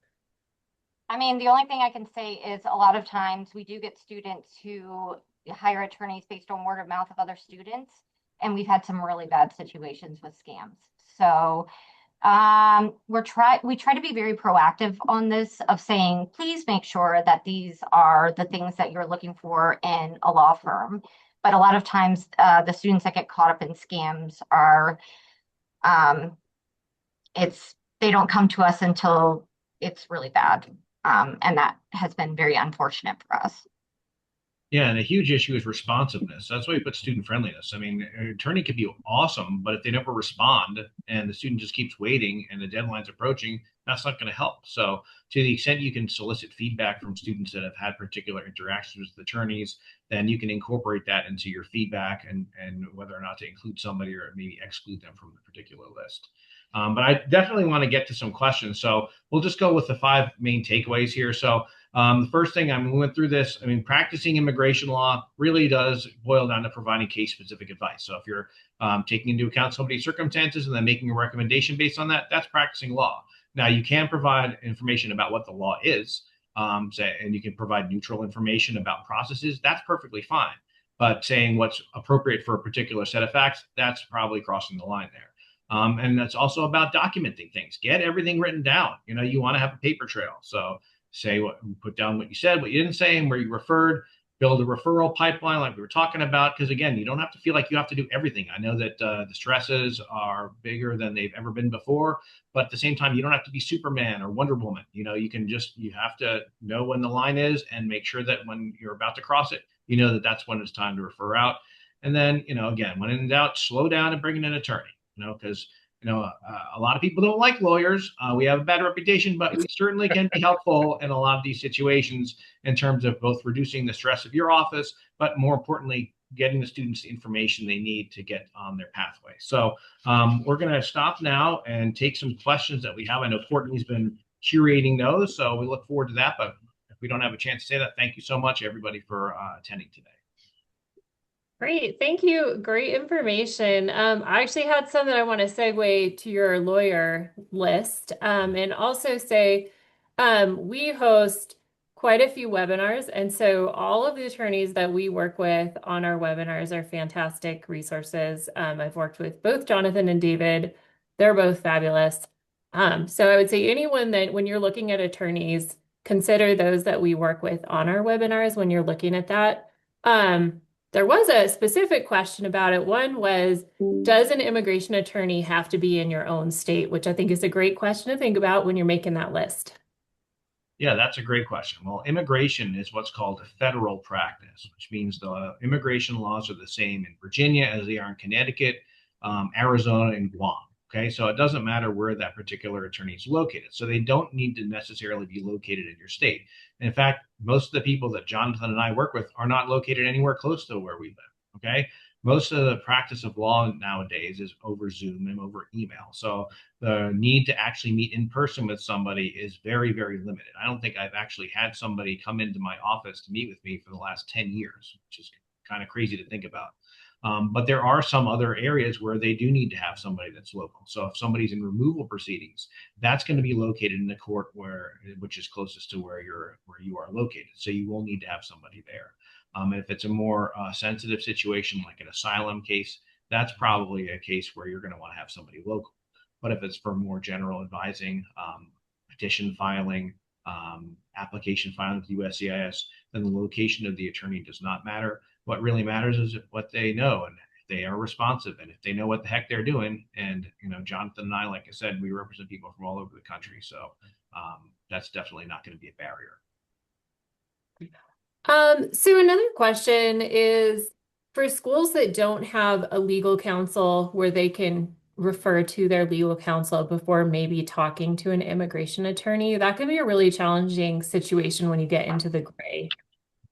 I mean, the only thing I can say is a lot of times we do get students who hire attorneys based on word of mouth of other students, and we've had some really bad situations with scams. So we try to be very proactive on this of saying, please make sure that these are the things that you're looking for in a law firm. But a lot of times, the students that get caught up in scams are, they don't come to us until it's really bad. And that has been very unfortunate for us. Yeah, and a huge issue is responsiveness. That's why we put student friendliness. I mean, an attorney could be awesome, but if they never respond and the student just keeps waiting and the deadline's approaching, that's not going to help. So, to the extent you can solicit feedback from students that have had particular interactions with attorneys, then you can incorporate that into your feedback and whether or not to include somebody or maybe exclude them from the particular list. But I definitely want to get to some questions. So we'll just go with the 5 main takeaways here. So the first thing, we went through this. I mean, practicing immigration law really does boil down to providing case-specific advice. So if you're taking into account somebody's circumstances and then making a recommendation based on that, that's practicing law. Now, you can provide information about what the law is, and you can provide neutral information about processes. That's perfectly fine. But saying what's appropriate for a particular set of facts, that's probably crossing the line there. And that's also about documenting things. Get everything written down. You want to have a paper trail. So put down what you said, what you didn't say, and where you referred. Build a referral pipeline like we were talking about, because again, you don't have to feel like you have to do everything. I know that the stresses are bigger than they've ever been before, but at the same time, you don't have to be Superman or Wonder Woman. You have to know when the line is and make sure that when you're about to cross it, you know that that's when it's time to refer out. And then, again, when in doubt, slow down and bring in an attorney, because a lot of people don't like lawyers. We have a bad reputation, but we certainly can be helpful in a lot of these situations in terms of both reducing the stress of your office, but more importantly, getting the students the information they need to get on their pathway. So we're going to stop now and take some questions that we have. I know Courtney's been curating those, so we look forward to that. But if we don't have a chance to say that, thank you so much, everybody, for attending today. Great. Thank you. Great information. I actually had some that I want to segue to your lawyer list, and also say we host quite a few webinars. And so all of the attorneys that we work with on our webinars are fantastic resources. I've worked with both Jonathan and David. They're both fabulous. So I would say anyone that when you're looking at attorneys, consider those that we work with on our webinars when you're looking at that. There was a specific question about it. One was, does an immigration attorney have to be in your own state? Which I think is a great question to think about when you're making that list. Yeah, that's a great question. Well, immigration is what's called a federal practice, which means the immigration laws are the same in Virginia as they are in Connecticut, Arizona, and Guam. Okay, so it doesn't matter where that particular attorney is located. So they don't need to necessarily be located in your state. And in fact, most of the people that Jonathan and I work with are not located anywhere close to where we live. Okay, most of the practice of law nowadays is over Zoom and over email. So the need to actually meet in person with somebody is very, very limited. I don't think I've actually had somebody come into my office to meet with me for the last 10 years, which is kind of crazy to think about. But there are some other areas where they do need to have somebody that's local. So if somebody's in removal proceedings, that's going to be located in the court which is closest to where you are located. So you will need to have somebody there. If it's a more sensitive situation, like an asylum case, that's probably a case where you're going to want to have somebody local. But if it's for more general advising, petition filing, application filing with USCIS, then the location of the attorney does not matter. What really matters is what they know and if they are responsive and if they know what the heck they're doing. And, Jonathan and I, like I said, we represent people from all over the country. So that's definitely not going to be a barrier. So another question is for schools that don't have a legal counsel where they can refer to their legal counsel before maybe talking to an immigration attorney, that can be a really challenging situation when you get into the gray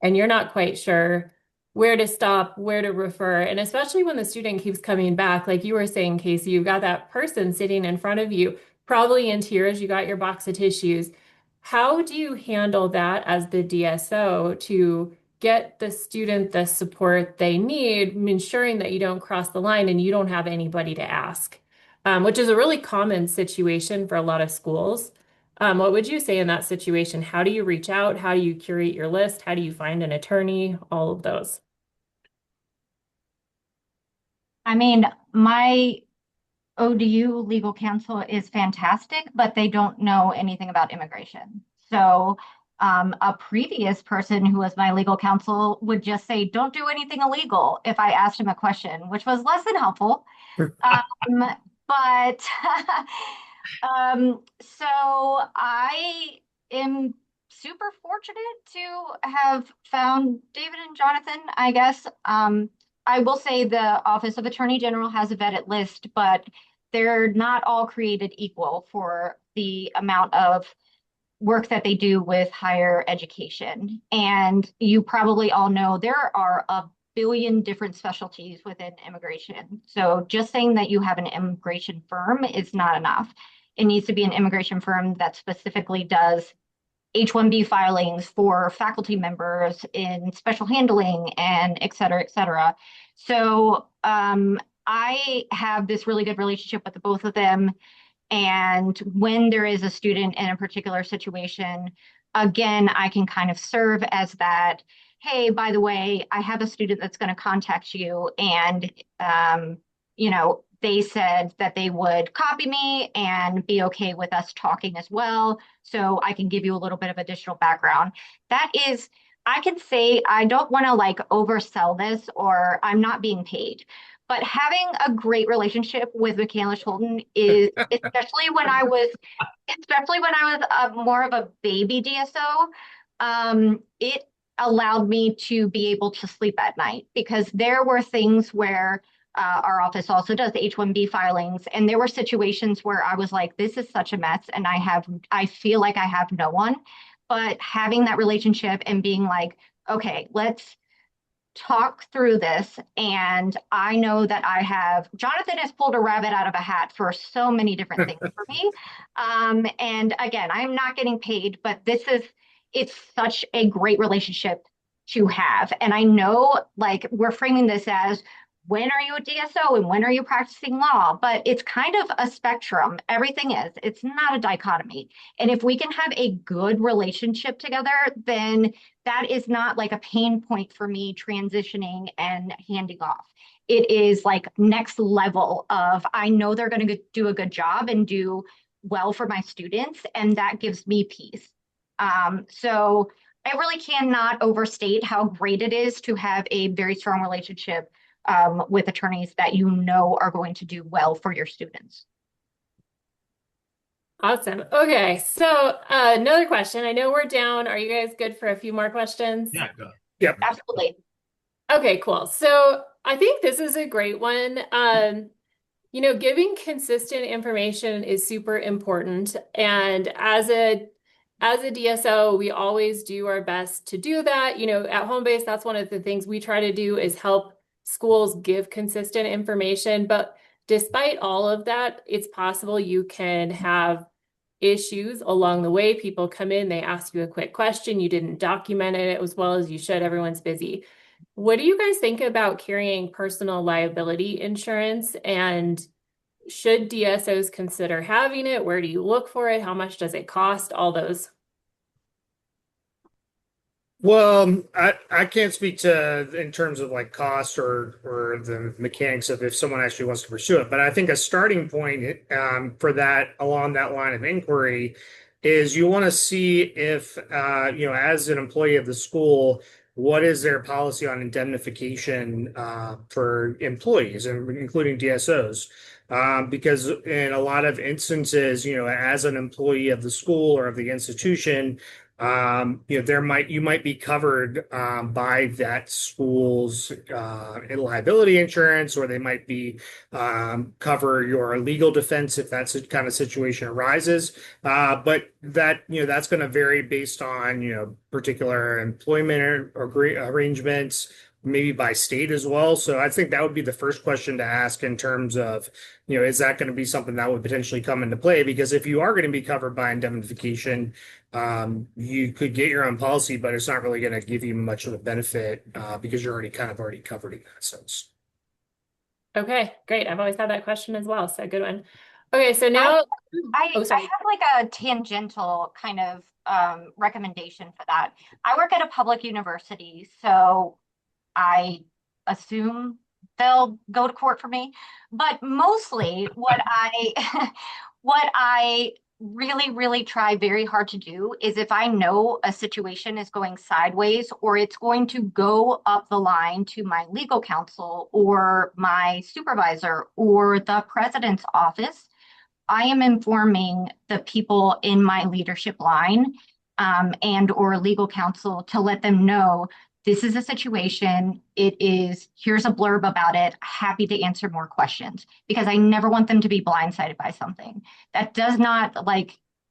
and you're not quite sure where to stop, where to refer. And especially when the student keeps coming back, like you were saying, Casey, you've got that person sitting in front of you, probably in tears, you got your box of tissues. How do you handle that as the DSO to get the student the support they need, ensuring that you don't cross the line and you don't have anybody to ask, which is a really common situation for a lot of schools. What would you say in that situation? How do you reach out? How do you curate your list? How do you find an attorney? All of those. I mean, my ODU legal counsel is fantastic, but they don't know anything about immigration. So a previous person who was my legal counsel would just say, don't do anything illegal if I asked him a question, which was less than helpful. But so I am super fortunate to have found David and Jonathan, I guess. I will say the Office of Attorney General has a vetted list, but they're not all created equal for the amount of work that they do with higher education. And you probably all know there are a billion different specialties within immigration. So just saying that you have an immigration firm is not enough. It needs to be an immigration firm that specifically does H-1B filings for faculty members in special handling and et cetera, et cetera. So I have this really good relationship with the both of them. And when there is a student in a particular situation, again, I can kind of serve as that, hey, by the way, I have a student that's going to contact you. And, they said that they would copy me and be okay with us talking as well. So I can give you a little bit of additional background. That is, I can say, I don't want to like oversell this or I'm not being paid. But having a great relationship with McCandless Holton is, especially when I was more of a baby DSO, it allowed me to be able to sleep at night because there were things where our office also does the H-1B filings, and there were situations where I was like, this is such a mess, and I feel like I have no one. But having that relationship and being like, okay, let's talk through this. And I know that Jonathan has pulled a rabbit out of a hat for so many different things for me. And again, I'm not getting paid, but it's such a great relationship to have. And I know like we're framing this as, when are you a DSO and when are you practicing law? But it's kind of a spectrum. Everything is. It's not a dichotomy. And if we can have a good relationship together, then that is not like a pain point for me transitioning and handing off. It is like next level of, I know they're going to do a good job and do well for my students, and that gives me peace. So I really cannot overstate how great it is to have a very strong relationship with attorneys that you know are going to do well for your students. Awesome. Okay, so another question. I know we're down. Are you guys good for a few more questions? Yeah, go. Yep. Absolutely. Okay, cool. So I think this is a great one. Giving consistent information is super important. And as a DSO, we always do our best to do that. At Homebase, that's one of the things we try to do is help schools give consistent information. But despite all of that, it's possible you can have issues along the way. People come in, they ask you a quick question, you didn't document it as well as you should, everyone's busy. What do you guys think about carrying personal liability insurance, and should DSOs consider having it? Where do you look for it? How much does it cost? All those. Well, I can't speak to in terms of like cost or the mechanics of if someone actually wants to pursue it. But I think a starting point for that along that line of inquiry is you want to see if as an employee of the school, what is their policy on indemnification for employees, including DSOs? Because in a lot of instances, as an employee of the school or of the institution, you might be covered by that school's liability insurance, or they might be cover your legal defense if that's the kind of situation arises. But that's going to vary based on particular employment arrangements, maybe by state as well. So I think that would be the first question to ask in terms of, is that going to be something that would potentially come into play? Because if you are going to be covered by indemnification, you could get your own policy, but it's not really going to give you much of a benefit because you're already covered in that sense. Okay, great. I've always had that question as well, so good one. Okay, so I, now, I sorry. have like a tangential kind of recommendation for that. I work at a public university, so I assume they'll go to court for me. But mostly what I really, really try very hard to do is if I know a situation is going sideways or it's going to go up the line to my legal counsel or my supervisor or the president's office, I am informing the people in my leadership line and or legal counsel to let them know this is a situation. Here's a blurb about it. Happy to answer more questions because I never want them to be blindsided by something. That does not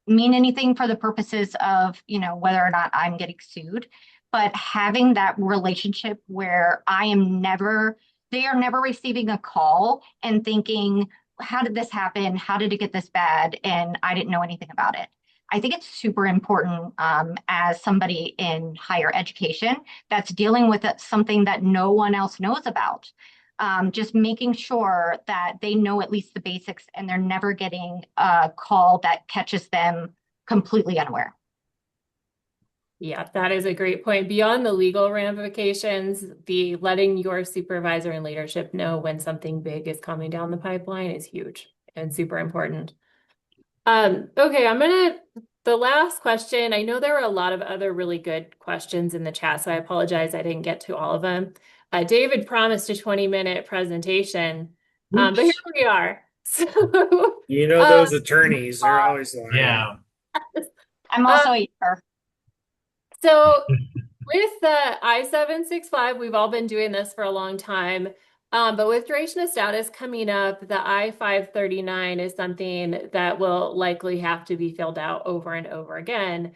mean anything for the purposes of, whether or not I'm getting sued, but having that relationship where they are never receiving a call and thinking, how did this happen? How did it get this bad? And I didn't know anything about it. I think it's super important as somebody in higher education that's dealing with something that no one else knows about. Just making sure that they know at least the basics and they're never getting a call that catches them completely unaware. Yeah, that is a great point. Beyond the legal ramifications, the letting your supervisor and leadership know when something big is coming down the pipeline is huge and super important. Okay, the last question. I know there were a lot of other really good questions in the chat, so I apologize I didn't get to all of them. David promised a 20-minute presentation, but here we are. So, Those attorneys, they're always lying. Yeah. I'm also a So with the I-765, we've all been doing this for a long time. But with duration of status coming up, the I-539 is something that will likely have to be filled out over and over again.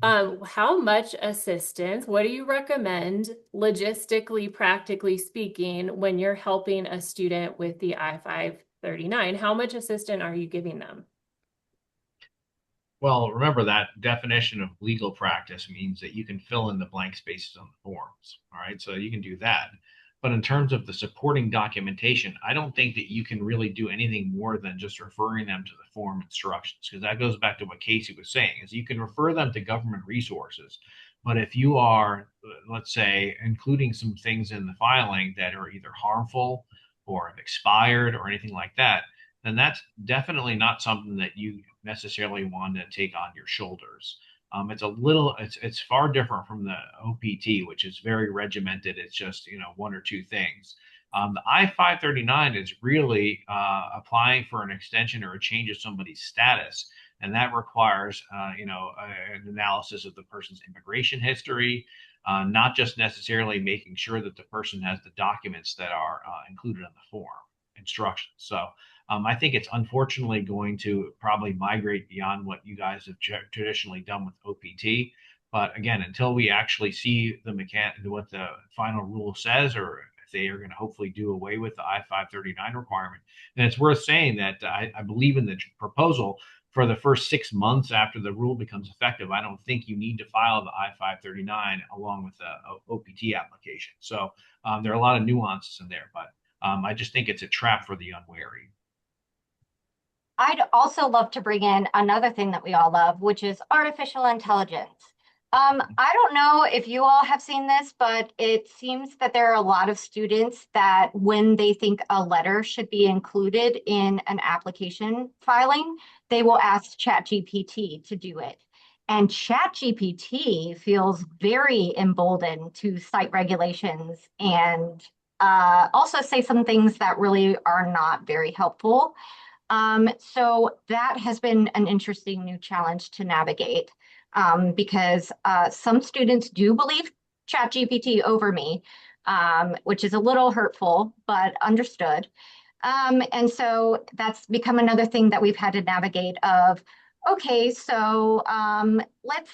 How much assistance, what do you recommend logistically, practically speaking, when you're helping a student with the I-539? How much assistance are you giving them? Well, remember that definition of legal practice means that you can fill in the blank spaces on the forms. All right. So you can do that. But in terms of the supporting documentation, I don't think that you can really do anything more than just referring them to the form instructions, because that goes back to what Casey was saying, is you can refer them to government resources. But if you are, let's say, including some things in the filing that are either harmful or have expired or anything like that, then that's definitely not something that you necessarily want to take on your shoulders. It's far different from the OPT, which is very regimented. It's just, one or two things. The I-539 is really applying for an extension or a change of somebody's status. And that requires, an analysis of the person's immigration history, not just necessarily making sure that the person has the documents that are included in the form instructions. So I think it's unfortunately going to probably migrate beyond what you guys have traditionally done with OPT. But again, until we actually see what the final rule says, or if they are going to hopefully do away with the I-539 requirement, then it's worth saying that I believe in the proposal for the first 6 months after the rule becomes effective. I don't think you need to file the I-539 along with the OPT application. So there are a lot of nuances in there, but I just think it's a trap for the unwary. I'd also love to bring in another thing that we all love, which is artificial intelligence. I don't know if you all have seen this, but it seems that there are a lot of students that when they think a letter should be included in an application filing, they will ask ChatGPT to do it. And ChatGPT feels very emboldened to cite regulations and also say some things that really are not very helpful. So that has been an interesting new challenge to navigate because some students do believe ChatGPT over me, which is a little hurtful, but understood. And so that's become another thing that we've had to navigate of, okay, so let's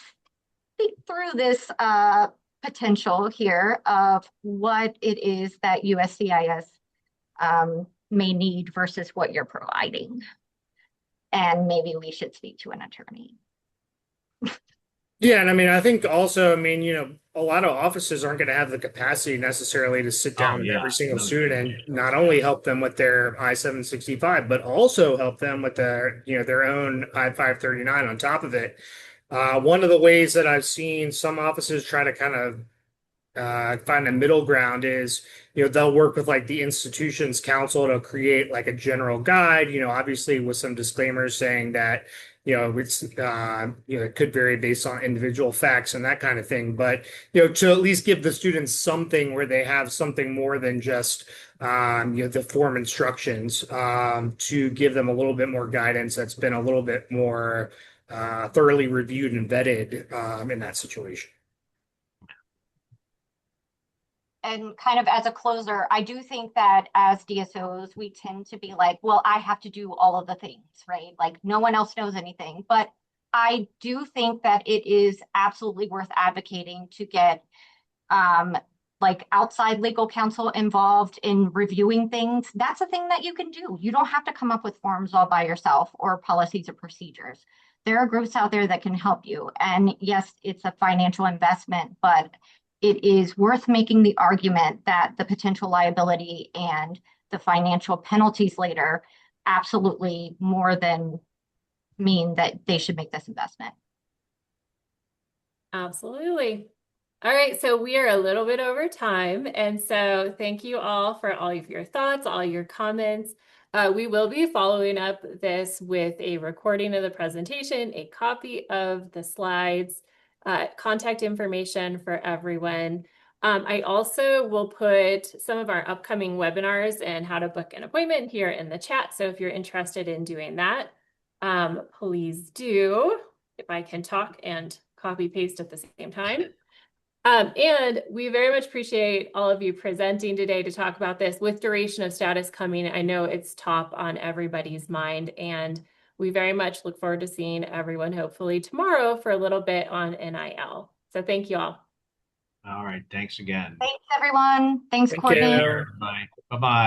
think through this potential here of what it is that USCIS may need versus what you're providing. And maybe we should speak to an attorney. Yeah, and I mean, I think also, I mean, a lot of offices aren't going to have the capacity necessarily to sit down Oh, with yeah. every single No student kidding. and not only help them with their I-765, but also help them with their own I-539 on top of it. One of the ways that I've seen some offices try to kind of find a middle ground is, they'll work with like the institution's counsel to create like a general guide, obviously with some disclaimers saying that, it could vary based on individual facts and that kind of thing. But, to at least give the students something where they have something more than just, the form instructions, to give them a little bit more guidance that's been a little bit more thoroughly reviewed and vetted in that situation. And kind of as a closer, I do think that as DSOs, we tend to be like, well, I have to do all of the things, right? Like no one else knows anything. But I do think that it is absolutely worth advocating to get like outside legal counsel involved in reviewing things. That's a thing that you can do. You don't have to come up with forms all by yourself or policies or procedures. There are groups out there that can help you. And yes, it's a financial investment, but it is worth making the argument that the potential liability and the financial penalties later absolutely more than mean that they should make this investment. Absolutely. All right, so we are a little bit over time. And so thank you all for all of your thoughts, all your comments. We will be following up this with a recording of the presentation, a copy of the slides, contact information for everyone. I also will put some of our upcoming webinars and how to book an appointment here in the chat. So if you're interested in doing that, please do, if I can talk and copy paste at the same time. And we very much appreciate all of you presenting today to talk about this. With duration of status coming, I know it's top on everybody's mind, and we very much look forward to seeing everyone hopefully tomorrow for a little bit on NIL. So thank you all. All right. Thanks again. Thanks, everyone. Thanks, Thank Courtney. you. Bye. Bye-bye.